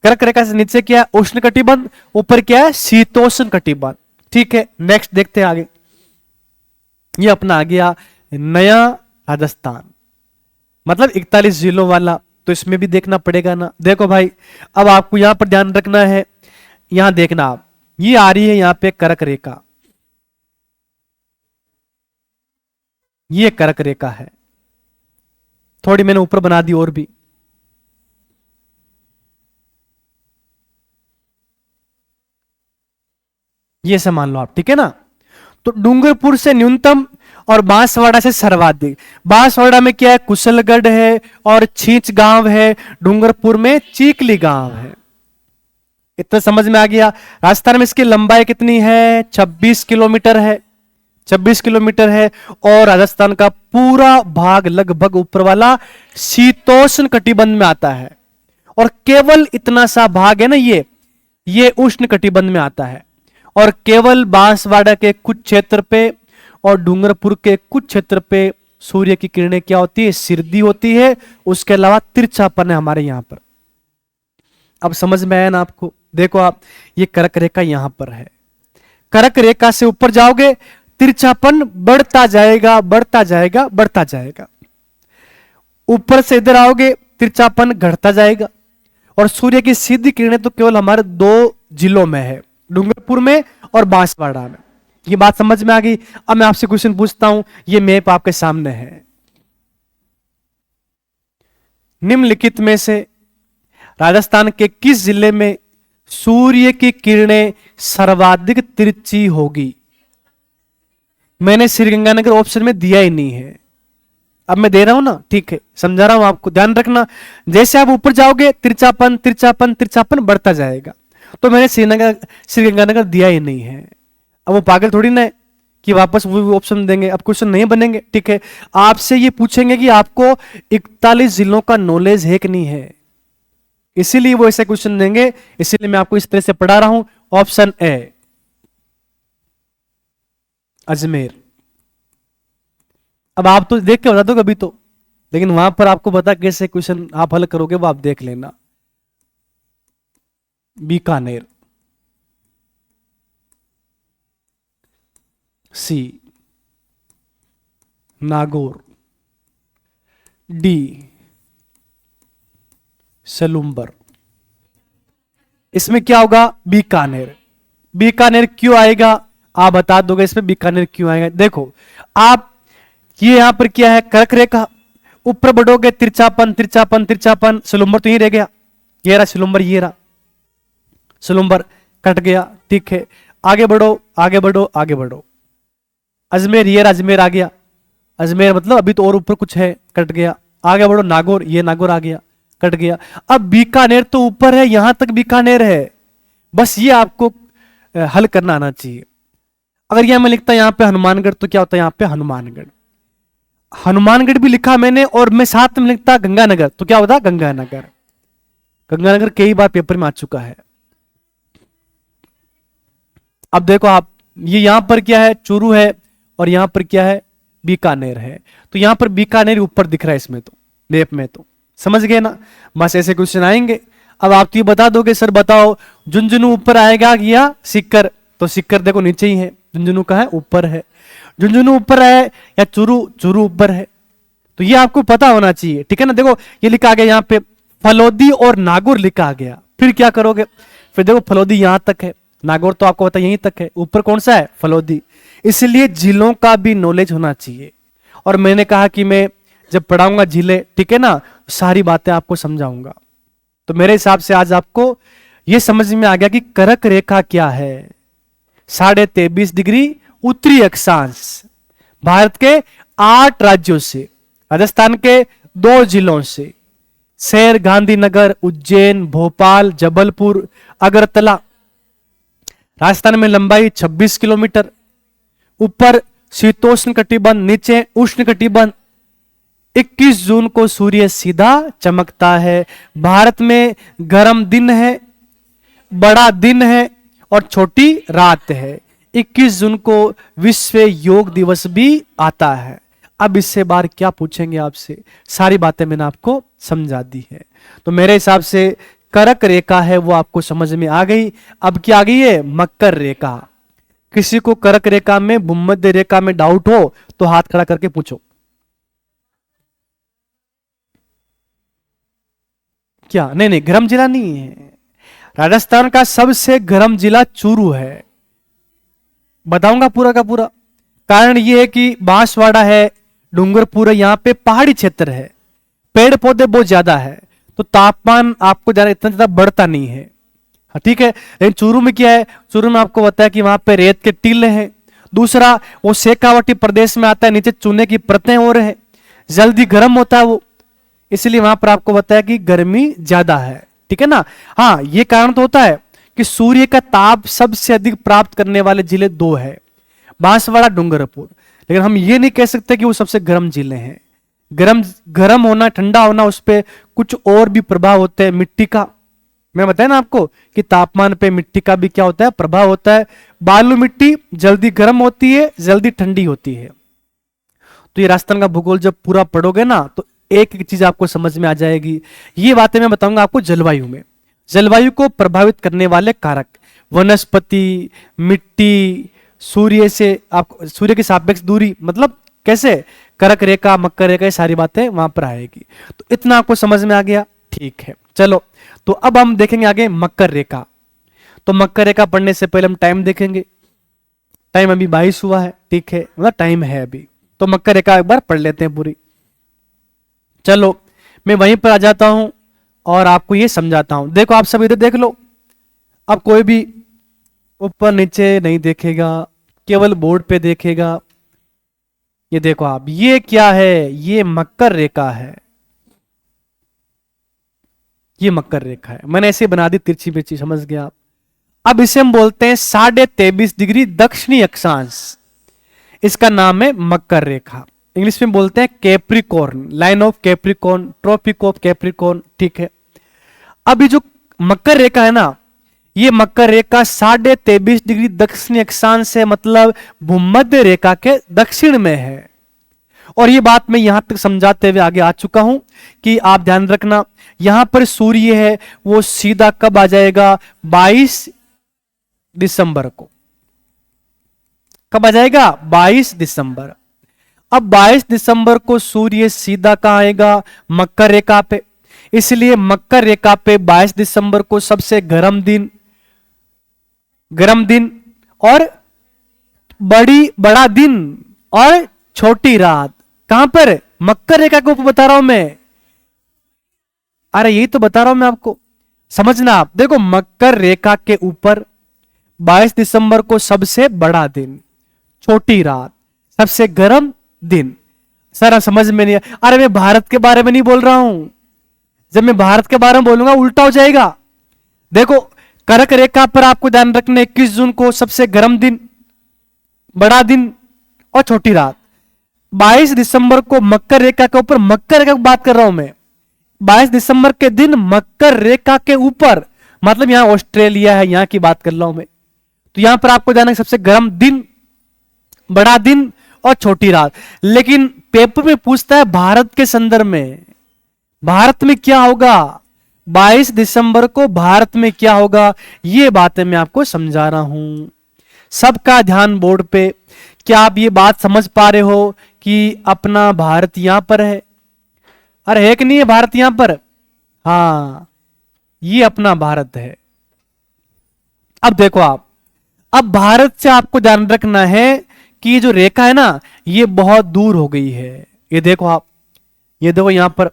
कर्क रेखा से नीचे क्या है? उष्ण कटिबंध, ऊपर क्या है? शीतोष्ण कटिबंध, ठीक है। नेक्स्ट देखते हैं आगे। ये अपना आ गया नया राजस्थान, मतलब 41 जिलों वाला, तो इसमें भी देखना पड़ेगा ना। देखो भाई, अब आपको यहां पर ध्यान रखना है, यहां देखना आप, ये आ रही है यहां पे कर्क रेखा, ये कर्क रेखा है, थोड़ी मैंने ऊपर बना दी और भी, ये से मान लो आप, ठीक है ना। तो डूंगरपुर से न्यूनतम और बांसवाड़ा से सर्वाधिक। बांसवाड़ा में क्या है? कुशलगढ़ है और छींच गांव है, डूंगरपुर में चीकली गांव है। इतना समझ में आ गया। राजस्थान में इसकी लंबाई कितनी है? 26 किलोमीटर है, 26 किलोमीटर है। और राजस्थान का पूरा भाग लगभग ऊपर वाला शीतोष्ण कटिबंध में आता है, और केवल इतना सा भाग है ना, ये उष्ण कटिबंध में आता है। और केवल बांसवाड़ा के कुछ क्षेत्र पे और डूंगरपुर के कुछ क्षेत्र पे सूर्य की किरणें क्या होती है? सीधी होती है, उसके अलावा तिरछापन है हमारे यहां पर। अब समझ में आया ना आपको? देखो आप, ये कर्क रेखा यहां पर है, कर्क रेखा से ऊपर जाओगे तिरछापन बढ़ता जाएगा बढ़ता जाएगा बढ़ता जाएगा, ऊपर से इधर आओगे तिरछापन घटता जाएगा। और सूर्य की सीधी किरणें तो केवल हमारे 2 जिलों में है, डूंगरपुर में और बांसवाड़ा में। ये बात समझ में आ गई। अब मैं आपसे क्वेश्चन पूछता हूं, ये मैप आपके सामने है, निम्नलिखित में से राजस्थान के किस जिले में सूर्य की किरणें सर्वाधिक तिरछी होगी? मैंने श्रीगंगानगर ऑप्शन में दिया ही नहीं है, अब मैं दे रहा हूं ना, ठीक है, समझा रहा हूं आपको, ध्यान रखना। जैसे आप ऊपर जाओगे तिरछापन तिरछापन तिरछापन बढ़ता जाएगा, तो मैंने श्रीगंगानगर दिया ही नहीं है। अब वो पागल थोड़ी ना है कि वापस वो ऑप्शन देंगे, अब क्वेश्चन नहीं बनेंगे, ठीक है। आपसे ये पूछेंगे कि आपको 41 जिलों का नॉलेज है कि नहीं है, इसीलिए वो ऐसे क्वेश्चन देंगे, इसीलिए मैं आपको इस तरह से पढ़ा रहा हूं। Option A Ajmer. अब आप तो देख के बता दो कभी तो, लेकिन वहां पर आपको पता कैसे क्वेश्चन आप हल करोगे वो आप देख लेना। बीकानेर, सी नागौर, डी सलूम्बर। इसमें क्या होगा? बीकानेर। बीकानेर क्यों आएगा आप बता दोगे, इसमें बीकानेर क्यों आएगा? देखो आप, ये यहां पर क्या है? कर्क रेखा, ऊपर बढ़ोगे तिरछापन तिरछापन तिरछापन, सलूम्बर तो यही रह गया, ये रहा सलूम्बर, ये रहा सलूम्बर, कट गया, ठीक है। आगे बढ़ो आगे बढ़ो आगे बढ़ो, अजमेर, ये अजमेर आ गया, अजमेर मतलब अभी तो और ऊपर कुछ है, कट गया। आगे बढ़ो नागौर, ये नागौर आ गया, कट गया। अब बीकानेर तो ऊपर है, यहां तक बीकानेर है, बस ये आपको हल करना आना चाहिए। अगर यहां मैं लिखता यहां पे हनुमानगढ़, तो क्या होता है? यहां पे हनुमानगढ़, हनुमानगढ़ भी लिखा मैंने, और मैं साथ में लिखता गंगानगर, तो क्या होता? गंगानगर। गंगानगर कई बार पेपर में आ चुका है। अब देखो आप, ये यहां पर क्या है? चूरू है, और यहां पर क्या है? बीकानेर है। तो यहां पर बीकानेर ऊपर दिख रहा है इसमें, तो मैप में, तो समझ गए ना। बस ऐसे क्वेश्चन आएंगे। अब आप तो ये बता दोगे सर बताओ झुंझुनू ऊपर आएगा या सीकर? तो सीकर देखो नीचे ही है, झुंझुनू का है ऊपर है। झुंझुनू ऊपर है या चूरू? चूरू ऊपर है। तो ये आपको पता होना चाहिए, ठीक है ना। देखो ये लिखा गया यहां पे फलोदी और नागौर लिखा गया, फिर क्या करोगे? फिर देखो फलोदी यहां तक है, नागौर तो आपको पता यहीं तक है, ऊपर कौन सा है? फलोदी। इसलिए झीलों का भी नॉलेज होना चाहिए। और मैंने कहा कि मैं जब पढ़ाऊंगा झीलें, ठीक है ना, सारी बातें आपको समझाऊंगा। तो मेरे हिसाब से आज आपको यह समझ में आ गया कि कर्क रेखा क्या है। 23.5 डिग्री उत्तरी अक्षांश, भारत के 8 राज्यों से, राजस्थान के 2 जिलों से, शहर गांधीनगर, उज्जैन, भोपाल, जबलपुर, अगरतला। राजस्थान में लंबाई 26 किलोमीटर, ऊपर शीतोष्ण कटिबंध, नीचे उष्ण कटिबंध। 21 जून को सूर्य सीधा चमकता है। भारत में गर्म दिन है, बड़ा दिन है और छोटी रात है। 21 जून को विश्व योग दिवस भी आता है। अब इससे बाहर क्या पूछेंगे आपसे, सारी बातें मैंने आपको समझा दी है। तो मेरे हिसाब से कर्क रेखा है वो आपको समझ में आ गई। अब क्या आ गई है, मकर रेखा। किसी को कर्क रेखा में, भूमध्य रेखा में डाउट हो तो हाथ खड़ा करके पूछो। क्या? नहीं, गर्म जिला नहीं है। राजस्थान का सबसे गर्म जिला चूरू है। बताऊंगा पूरा का पूरा। कारण यह है कि बांसवाड़ा है, डूंगरपुर है, यहां पे पहाड़ी क्षेत्र है, पेड़ पौधे बहुत ज्यादा है, तो तापमान आपको इतना ज्यादा बढ़ता नहीं है। ठीक है। लेकिन चूरू में क्या है, चूरू में आपको बताया कि वहां पे रेत के टीले हैं। दूसरा, वो शेखावटी प्रदेश में आता है, नीचे चूने की परतें और है, जल्दी गर्म होता है वो, इसलिए वहां पर आपको बताया कि गर्मी ज्यादा है। ठीक है ना। हाँ, ये कारण तो होता है कि सूर्य का ताप सबसे अधिक प्राप्त करने वाले जिले 2 है, बांसवाड़ा, डूंगरपुर। लेकिन हम ये नहीं कह सकते कि वो सबसे गर्म जिले हैं। गर्म होना, ठंडा होना, उस पर कुछ और भी प्रभाव होते हैं। मिट्टी का, मैं बताया ना आपको कि तापमान पे मिट्टी का भी क्या होता है, प्रभाव होता है। बालू मिट्टी जल्दी गर्म होती है, जल्दी ठंडी होती है। तो ये राजस्थान का भूगोल जब पूरा पढ़ोगे ना तो एक एक चीज आपको समझ में आ जाएगी। ये बातें मैं बताऊंगा आपको जलवायु में। जलवायु को प्रभावित करने वाले कारक, वनस्पति, मिट्टी, सूर्य से, आप सूर्य के सापेक्ष दूरी, मतलब कैसे, कर्क रेखा, मकर रेखा, ये सारी बातें वहां पर आएगी। तो इतना आपको समझ में आ गया, ठीक है। चलो, तो अब हम देखेंगे आगे मकर रेखा। तो मकर रेखा पढ़ने से पहले हम टाइम देखेंगे। टाइम अभी 22 हुआ है, ठीक है, मतलब टाइम है अभी। तो मकर रेखा एक बार पढ़ लेते हैं पूरी। चलो, मैं वहीं पर आ जाता हूं और आपको ये समझाता हूं। देखो, आप सब इधर देख लो। अब कोई भी ऊपर नीचे नहीं देखेगा, केवल बोर्ड पे देखेगा। ये देखो आप, ये क्या है, ये मकर रेखा है। ये मकर रेखा है, मैंने ऐसे बना दी तिरछी बिरछी, समझ गया आप। अब इसे हम बोलते हैं 23.5 डिग्री दक्षिणी अक्षांश। इसका नाम है मकर रेखा। इंग्लिश में बोलते हैं Capricorn, line of Capricorn, tropic of Capricorn. ठीक है। अब ये जो मकर रेखा है ना, ये मकर रेखा 23.5 डिग्री दक्षिणी अक्षांश है, मतलब भूमध्य रेखा के दक्षिण में है। और ये बात मैं यहां तक समझाते हुए आगे आ चुका हूं कि आप ध्यान रखना, यहां पर सूर्य है वो सीधा कब आ जाएगा, 22 दिसंबर को। कब आ जाएगा, 22 दिसंबर। अब 22 दिसंबर को सूर्य सीधा कहां आएगा, मकर रेखा पे। इसलिए मकर रेखा पे 22 दिसंबर को सबसे गर्म दिन और बड़ा दिन और छोटी रात। कहां पर, मकर रेखा के ऊपर बता रहा हूं मैं। अरे यही तो बता रहा हूं मैं आपको, समझना आप। देखो, मकर रेखा के ऊपर 22 दिसंबर को सबसे बड़ा दिन, छोटी रात, सबसे गर्म दिन। सर समझ में नहीं, अरे मैं भारत के बारे में नहीं बोल रहा हूं। जब मैं भारत के बारे में बोलूंगा उल्टा हो जाएगा। देखो, कर्क रेखा पर आपको ध्यान रखना, 21 जून को सबसे गर्म दिन, बड़ा दिन और छोटी रात। 22 दिसंबर को मकर रेखा के ऊपर, मकर रेखा की बात कर रहा हूं मैं, 22 दिसंबर के दिन मकर रेखा के ऊपर, मतलब यहां ऑस्ट्रेलिया है, यहां की बात कर रहा हूं मैं। तो यहां पर आपको जाना सबसे गर्म दिन, बड़ा दिन और छोटी रात। लेकिन पेपर में पूछता है भारत के संदर्भ में, भारत में क्या होगा, 22 दिसंबर को भारत में क्या होगा, ये बातें मैं आपको समझा रहा हूं। सबका ध्यान बोर्ड पे। क्या आप ये बात समझ पा रहे हो कि अपना भारत यहां पर है? अरे है कि नहीं है भारत यहां पर? हां, ये अपना भारत है। अब देखो आप, अब भारत से आपको ध्यान रखना है कि ये जो रेखा है ना ये बहुत दूर हो गई है। ये देखो आप, ये देखो यहां पर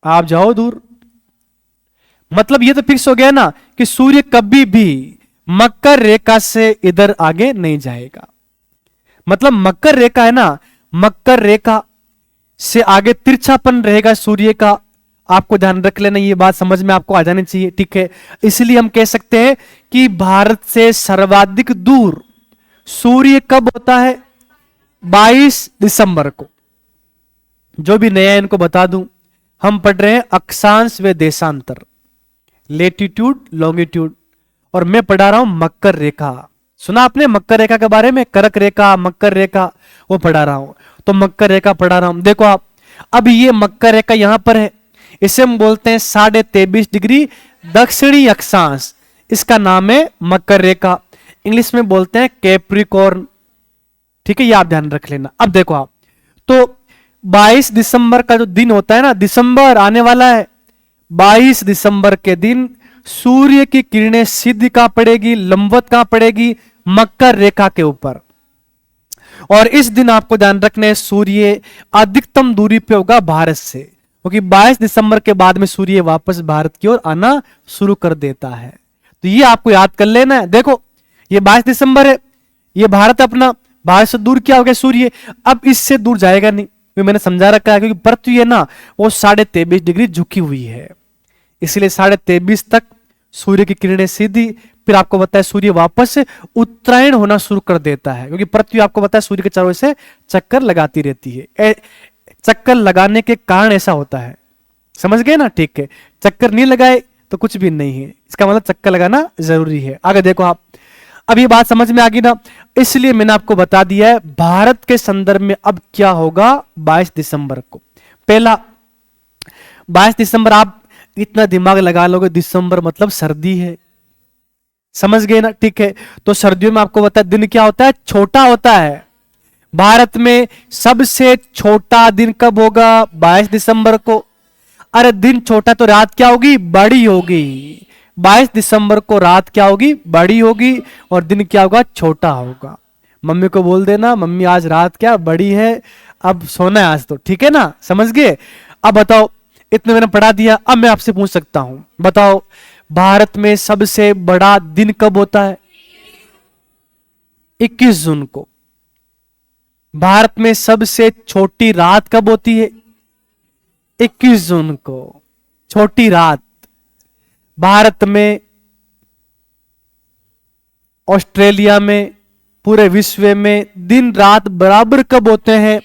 आप जाओ दूर, मतलब ये तो फिक्स हो गया ना कि सूर्य कभी भी मकर रेखा से इधर आगे नहीं जाएगा। मतलब मकर रेखा है ना, मकर रेखा से आगे तिरछापन रहेगा सूर्य का। आपको ध्यान रख लेना, ये बात समझ में आपको आ जानी चाहिए, ठीक है। इसलिए हम कह सकते हैं कि भारत से सर्वाधिक दूर सूर्य कब होता है? 22 दिसंबर को। जो भी नया इनको बता दूं, हम पढ़ रहे हैं अक्षांश व देशांतर, लेटीट्यूड लॉन्गिट्यूड, और मैं पढ़ा रहा हूं मकर रेखा। सुना आपने मकर रेखा के बारे में? कर्क रेखा, मकर रेखा, वो पढ़ा रहा हूं। तो मकर रेखा पढ़ा रहा हूं। देखो आप, अब ये मकर रेखा यहां पर है, इसे हम बोलते हैं 23.5 डिग्री दक्षिणी अक्षांश। इसका नाम है मकर रेखा, इंग्लिश में बोलते हैं कैप्रिकॉर्न, ठीक है, ये आप ध्यान रख लेना। अब देखो आप, तो 22 दिसंबर का जो दिन होता है ना, दिसंबर आने वाला है, 22 दिसंबर के दिन सूर्य की किरणें सीधी कहां पड़ेगी, लंबवत कहां पड़ेगी? मकर रेखा के ऊपर। और इस दिन आपको ध्यान रखना है सूर्य अधिकतम दूरी पे होगा भारत से, क्योंकि 22 दिसंबर के बाद में सूर्य वापस भारत की ओर आना शुरू कर देता है। तो ये आपको याद कर लेना है। देखो ये 22 दिसंबर है, ये भारत अपना, भारत से दूर क्या हो गया सूर्य, अब इससे दूर जाएगा नहीं, क्योंकि मैंने समझा रखा है, क्योंकि पृथ्वी है ना वो 23.5 डिग्री झुकी हुई है, इसलिए 23.5 तक सूर्य की किरणें सीधी, फिर आपको पता है सूर्य वापस उत्तरायण होना शुरू कर देता है, क्योंकि पृथ्वी आपको पता है सूर्य के चारों ओर से चक्कर लगाती रहती है। चक्कर लगाने के कारण ऐसा होता है, समझ गए ना? ठीक है, चक्कर नहीं लगाए तो कुछ भी नहीं है, इसका मतलब चक्कर लगाना जरूरी है। आगे देखो आप, अब ये बात समझ में आ गई ना, इसलिए मैंने आपको बता दिया है भारत के संदर्भ में अब क्या होगा 22 दिसंबर को। पहला, 22 दिसंबर आप इतना दिमाग लगा लोगे, दिसंबर मतलब सर्दी है, समझ गए ना? ठीक है, तो सर्दियों में आपको पता है दिन क्या होता है? छोटा होता है। भारत में सबसे छोटा दिन कब होगा? 22 दिसंबर को। अरे दिन छोटा तो रात क्या होगी? बड़ी होगी। 22 दिसंबर को रात क्या होगी? बड़ी होगी, और दिन क्या होगा? छोटा होगा। मम्मी को बोल देना, मम्मी आज रात क्या बड़ी है, अब सोना है आज तो, ठीक है ना? समझ गए? अब बताओ, इतने मैंने पढ़ा दिया, अब मैं आपसे पूछ सकता हूं, बताओ भारत में सबसे बड़ा दिन कब होता है? 21 जून को। भारत में सबसे छोटी रात कब होती है? 21 जून को, छोटी रात। भारत में, ऑस्ट्रेलिया में, पूरे विश्व में दिन रात बराबर कब होते हैं?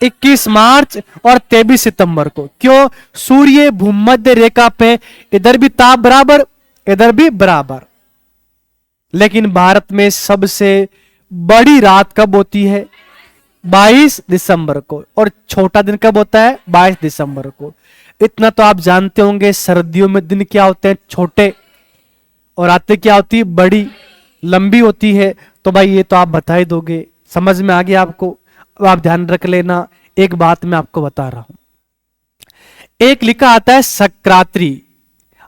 21 मार्च और 23 सितंबर को। क्यों? सूर्य भूमध्य रेखा पे, इधर भी ताप बराबर, इधर भी बराबर। लेकिन भारत में सबसे बड़ी रात कब होती है? 22 दिसंबर को। और छोटा दिन कब होता है? 22 दिसंबर को। इतना तो आप जानते होंगे, सर्दियों में दिन क्या होते हैं? छोटे, और रातें क्या होती है? बड़ी, लंबी होती है। तो भाई ये तो आप बता ही दोगे, समझ में आ गया आपको? अब आप ध्यान रख लेना, एक बात मैं आपको बता रहा हूं। एक लिखा आता है सक्रांति,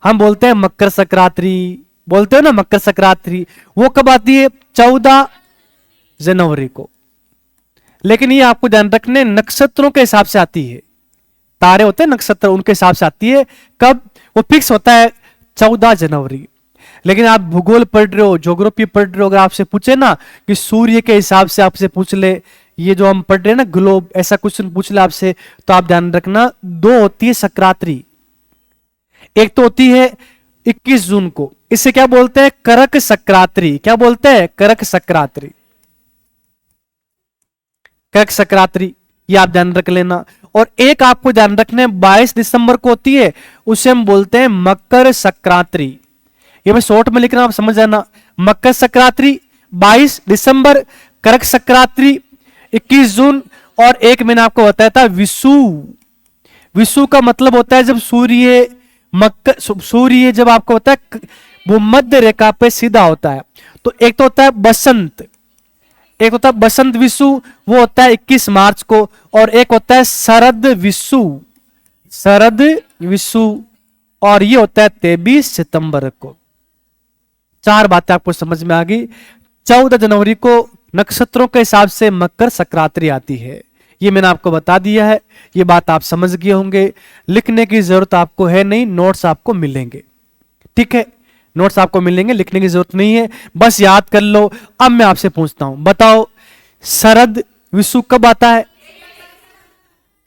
हम बोलते हैं मकर संक्रांति, बोलते हो ना मकर संक्रांति, वो कब आती है? 14 जनवरी को। लेकिन ये आपको ध्यान रखने, नक्षत्रों के हिसाब से आती है, तारे होते हैं नक्षत्र, उनके हिसाब से आती है। कब? वो फिक्स होता है 14 जनवरी। लेकिन आप भूगोल पढ़ रहे हो, ज्योग्राफी पढ़ रहे हो, अगर आपसे पूछे ना कि सूर्य के हिसाब से आपसे पूछ ले, ये जो हम पढ़ रहे हैं ना ग्लोब, ऐसा क्वेश्चन पूछ ले आपसे, तो आप ध्यान रखना, दो होती है संक्रांति। एक तो होती है 21 जून को, इसे क्या बोलते हैं? करक संक्रांति। क्या बोलते हैं? करक संक्रांति, करक संक्रांति, ये आप ध्यान रख लेना। और एक आपको ध्यान रखना, 22 दिसंबर को होती है, उसे हम बोलते हैं मकर संक्रांति। ये मैं शॉर्ट में लिख रहा हूं, आप समझ जाना। मकर संक्रांति 22 दिसंबर, करक संक्रांति 21 जून, और एक मैंने आपको बताया था विषु। विषु का मतलब होता है जब सूर्य सूर्य जब आपको होता है भूमध्य रेखा पे सीधा होता है। तो एक तो होता है बसंत, एक होता है बसंत विषु, वो होता है 21 मार्च को, और एक होता है शरद विषु, शरद विषु, और ये होता है 23 सितंबर को। चार बातें आपको समझ में आ गई। 14 जनवरी को नक्षत्रों के हिसाब से मकर संक्रांति आती है, ये मैंने आपको बता दिया है। ये बात आप समझ गए होंगे, लिखने की जरूरत आपको है नहीं, नोट्स आपको मिलेंगे, ठीक है, नोट्स आपको मिलेंगे, लिखने की जरूरत नहीं है, बस याद कर लो। अब मैं आपसे पूछता हूं, बताओ शरद विषु कब आता है?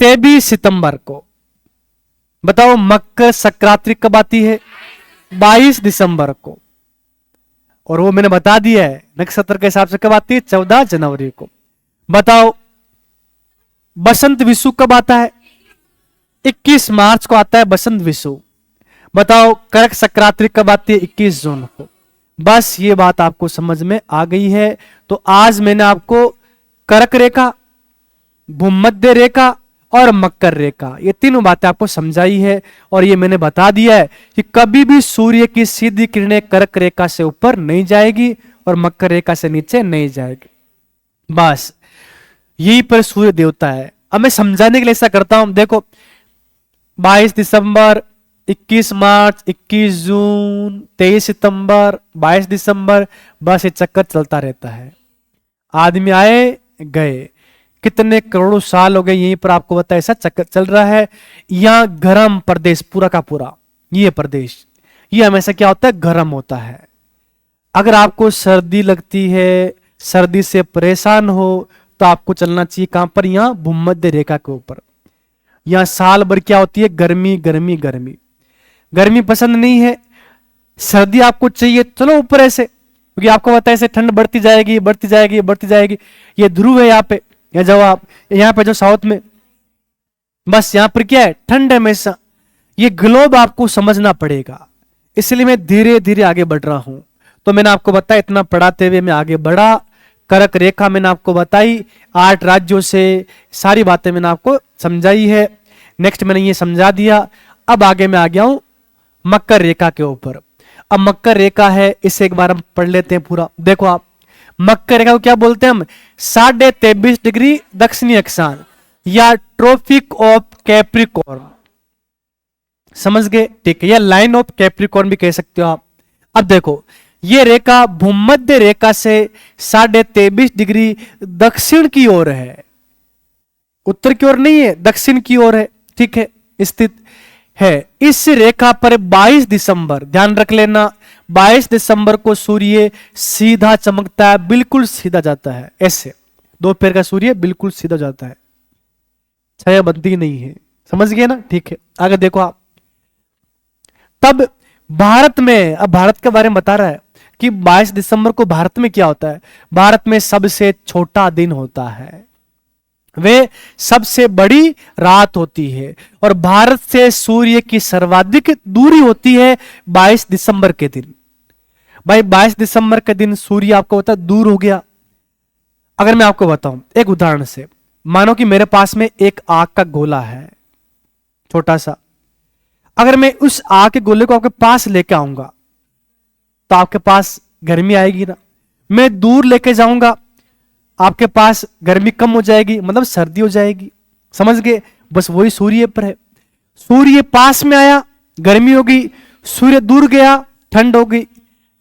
23 सितंबर को। बताओ मकर संक्रांति कब आती है? 22 दिसंबर को। और वो मैंने बता दिया है नक्षत्र के हिसाब से कब आती है? 14 जनवरी को। बताओ बसंत विषु कब आता है? 21 मार्च को आता है बसंत विषु। बताओ करक संक्रांति कब आती है? 21 जून को। बस ये बात आपको समझ में आ गई है। तो आज मैंने आपको करक रेखा, भूमध्य रेखा और मकर रेखा, ये तीनों बातें आपको समझाई है। और ये मैंने बता दिया है कि कभी भी सूर्य की सीधी किरणें कर्क रेखा से ऊपर नहीं जाएगी और मकर रेखा से नीचे नहीं जाएगी। बस यही पर सूर्य देवता है। अब मैं समझाने के लिए ऐसा करता हूं, देखो 22 दिसंबर, 21 मार्च, 21 जून, 23 सितंबर, 22 दिसंबर, बस ये चक्कर चलता रहता है। आदमी आए गए, कितने करोड़ों साल हो गए यहीं पर आपको पता है ऐसा चक्कर चल रहा है। यहां गर्म प्रदेश पूरा का पूरा, ये प्रदेश ये हमेशा क्या होता है? गर्म होता है। अगर आपको सर्दी लगती है, सर्दी से परेशान हो, तो आपको चलना चाहिए कहां पर? यहां भूमध्य रेखा के ऊपर। यहां साल भर क्या होती है? गर्मी गर्मी गर्मी। गर्मी पसंद नहीं है, सर्दी आपको चाहिए, चलो ऊपर ऐसे, क्योंकि आपको पता है ऐसे ठंड बढ़ती जाएगी बढ़ती जाएगी बढ़ती जाएगी। ये ध्रुव है यहाँ पे, या जब आप यहाँ पे जो साउथ में, बस यहाँ पर क्या है? ठंड है हमेशा। ये ग्लोब आपको समझना पड़ेगा, इसलिए मैं धीरे धीरे आगे बढ़ रहा हूं। तो मैंने आपको बताया, इतना पढ़ाते हुए मैं आगे बढ़ा। करक रेखा मैंने आपको बताई, 8 राज्यों से सारी बातें मैंने आपको समझाई है। नेक्स्ट मैंने ये समझा दिया। अब आगे मैं आ गया हूं मकर रेखा के ऊपर। अब मकर रेखा है, इसे एक बार हम पढ़ लेते हैं पूरा। देखो आप, मकर रेखा को क्या बोलते हैं हम? 23.5 डिग्री दक्षिणी अक्षांश या ट्रॉपिक ऑफ कैप्रिकॉर्न, समझ गए? ठीक है, या लाइन ऑफ कैप्रिकॉर्न भी कह सकते हो आप। अब देखो ये रेखा भूमध्य रेखा से 23.5 डिग्री दक्षिण की ओर है, उत्तर की ओर नहीं है, दक्षिण की ओर है, ठीक है, स्थित है। इस रेखा पर 22 दिसंबर, ध्यान रख लेना, 22 दिसंबर को सूर्य सीधा चमकता है, बिल्कुल सीधा जाता है, ऐसे दोपहर का सूर्य बिल्कुल सीधा जाता है, छाया बनती नहीं है, समझ गए ना? ठीक है, आगे देखो आप। तब भारत में, अब भारत के बारे में बता रहा है कि 22 दिसंबर को भारत में क्या होता है? भारत में सबसे छोटा दिन होता है, वे सबसे बड़ी रात होती है, और भारत से सूर्य की सर्वाधिक दूरी होती है 22 दिसंबर के दिन। भाई 22 दिसंबर के दिन सूर्य आपको होता है दूर हो गया। अगर मैं आपको बताऊं एक उदाहरण से, मानो कि मेरे पास में एक आग का गोला है छोटा सा, अगर मैं उस आग के गोले को आपके पास लेके आऊंगा तो आपके पास गर्मी आएगी ना? मैं दूर लेके जाऊंगा, आपके पास गर्मी कम हो जाएगी, मतलब सर्दी हो जाएगी, समझ गए? बस वही सूर्य पर है। सूर्य पास में आया गर्मी हो गई, सूर्य दूर गया ठंड हो गई।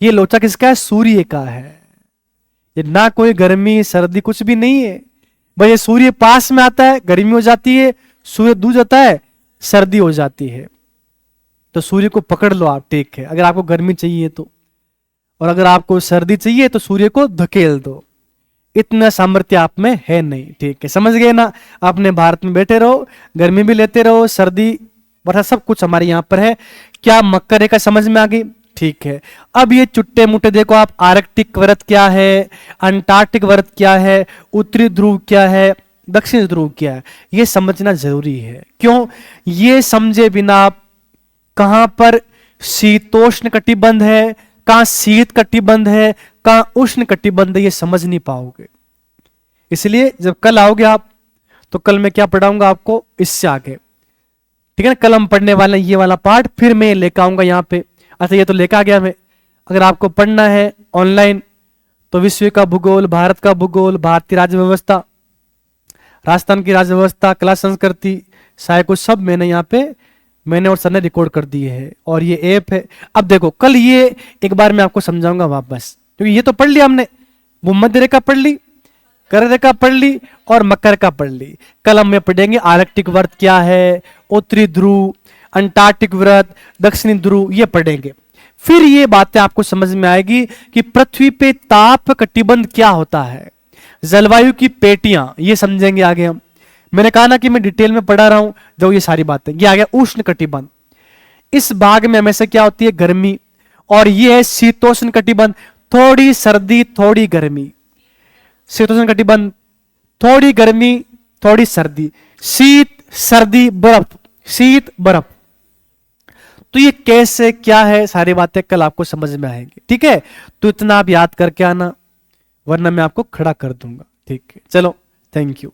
ये लोचा किसका है? सूर्य का है। ये ना कोई गर्मी सर्दी कुछ भी नहीं है, भाई ये सूर्य पास में आता है गर्मी हो जाती है, सूर्य दूर जाता है सर्दी हो जाती है। तो सूर्य को पकड़ लो आप, ठीक है, अगर आपको गर्मी चाहिए तो, और अगर आपको सर्दी चाहिए तो सूर्य को धकेल दो। इतना सामर्थ्य आप में है नहीं, ठीक है, समझ गए ना? आपने भारत में बैठे रहो, गर्मी भी लेते रहो, सर्दी वर्षा सब कुछ हमारे यहाँ पर है। क्या मकर रेखा समझ में आ गई? ठीक है। अब ये चुट्टे मुट्टे देखो आप, आर्कटिक व्रत क्या है, अंटार्कटिक व्रत क्या है, उत्तरी ध्रुव क्या है, दक्षिण ध्रुव क्या है, ये समझना जरूरी है। क्यों? ये समझे बिना आप कहां पर शीतोष्ण कटिबंध है, कहां शीत कटिबंध है, कहां उष्ण कटिबंध है, ये समझ नहीं पाओगे। इसलिए जब कल आओगे आप, तो कल मैं क्या पढ़ाऊंगा आपको इससे आगे, ठीक है ना? कल हम पढ़ने वाले ये वाला पार्ट, फिर मैं लेकर आऊंगा यहाँ पे। अच्छा, ये तो लेकर आ गया मैं। अगर आपको पढ़ना है ऑनलाइन तो विश्व का भूगोल, भारत का भूगोल, भारतीय राज्य व्यवस्था, राजस्थान की राज्य व्यवस्था, कला संस्कृति, साहित्य, सब मैंने यहाँ पे मैंने और सर ने रिकॉर्ड कर दिए है और ये ऐप है। अब देखो कल ये एक बार मैं आपको समझाऊंगा वापस, क्योंकि ये तो पढ़ लिया हमने, भूमध्य रेखा पढ़ ली, कर रेखा पढ़ ली और मकर का पढ़ ली। कल हम पढ़ेंगे आर्कटिक व्रत क्या है, उत्तरी ध्रुव, अंटार्कटिक व्रत, दक्षिणी ध्रुव, ये पढ़ेंगे। फिर ये बातें आपको समझ में आएगी कि पृथ्वी पे ताप कटिबंध क्या होता है, जलवायु की पेटियां, ये समझेंगे आगे हम। मैंने कहा ना कि मैं डिटेल में पढ़ा रहा हूं, जो ये सारी बातें, ये आ गया उष्ण कटिबंध। इस भाग में हमेशा क्या होती है, गर्मी, और ये है शीतोष्ण कटिबंध, थोड़ी सर्दी थोड़ी गर्मी। शीतोष्ण कटिबंध, थोड़ी गर्मी थोड़ी सर्दी, शीत सर्दी बर्फ, शीत बर्फ। तो ये कैसे क्या है, सारी बातें कल आपको समझ में आएंगी, ठीक है। तो इतना आप याद करके आना, वरना मैं आपको खड़ा कर दूंगा, ठीक है। चलो, थैंक यू।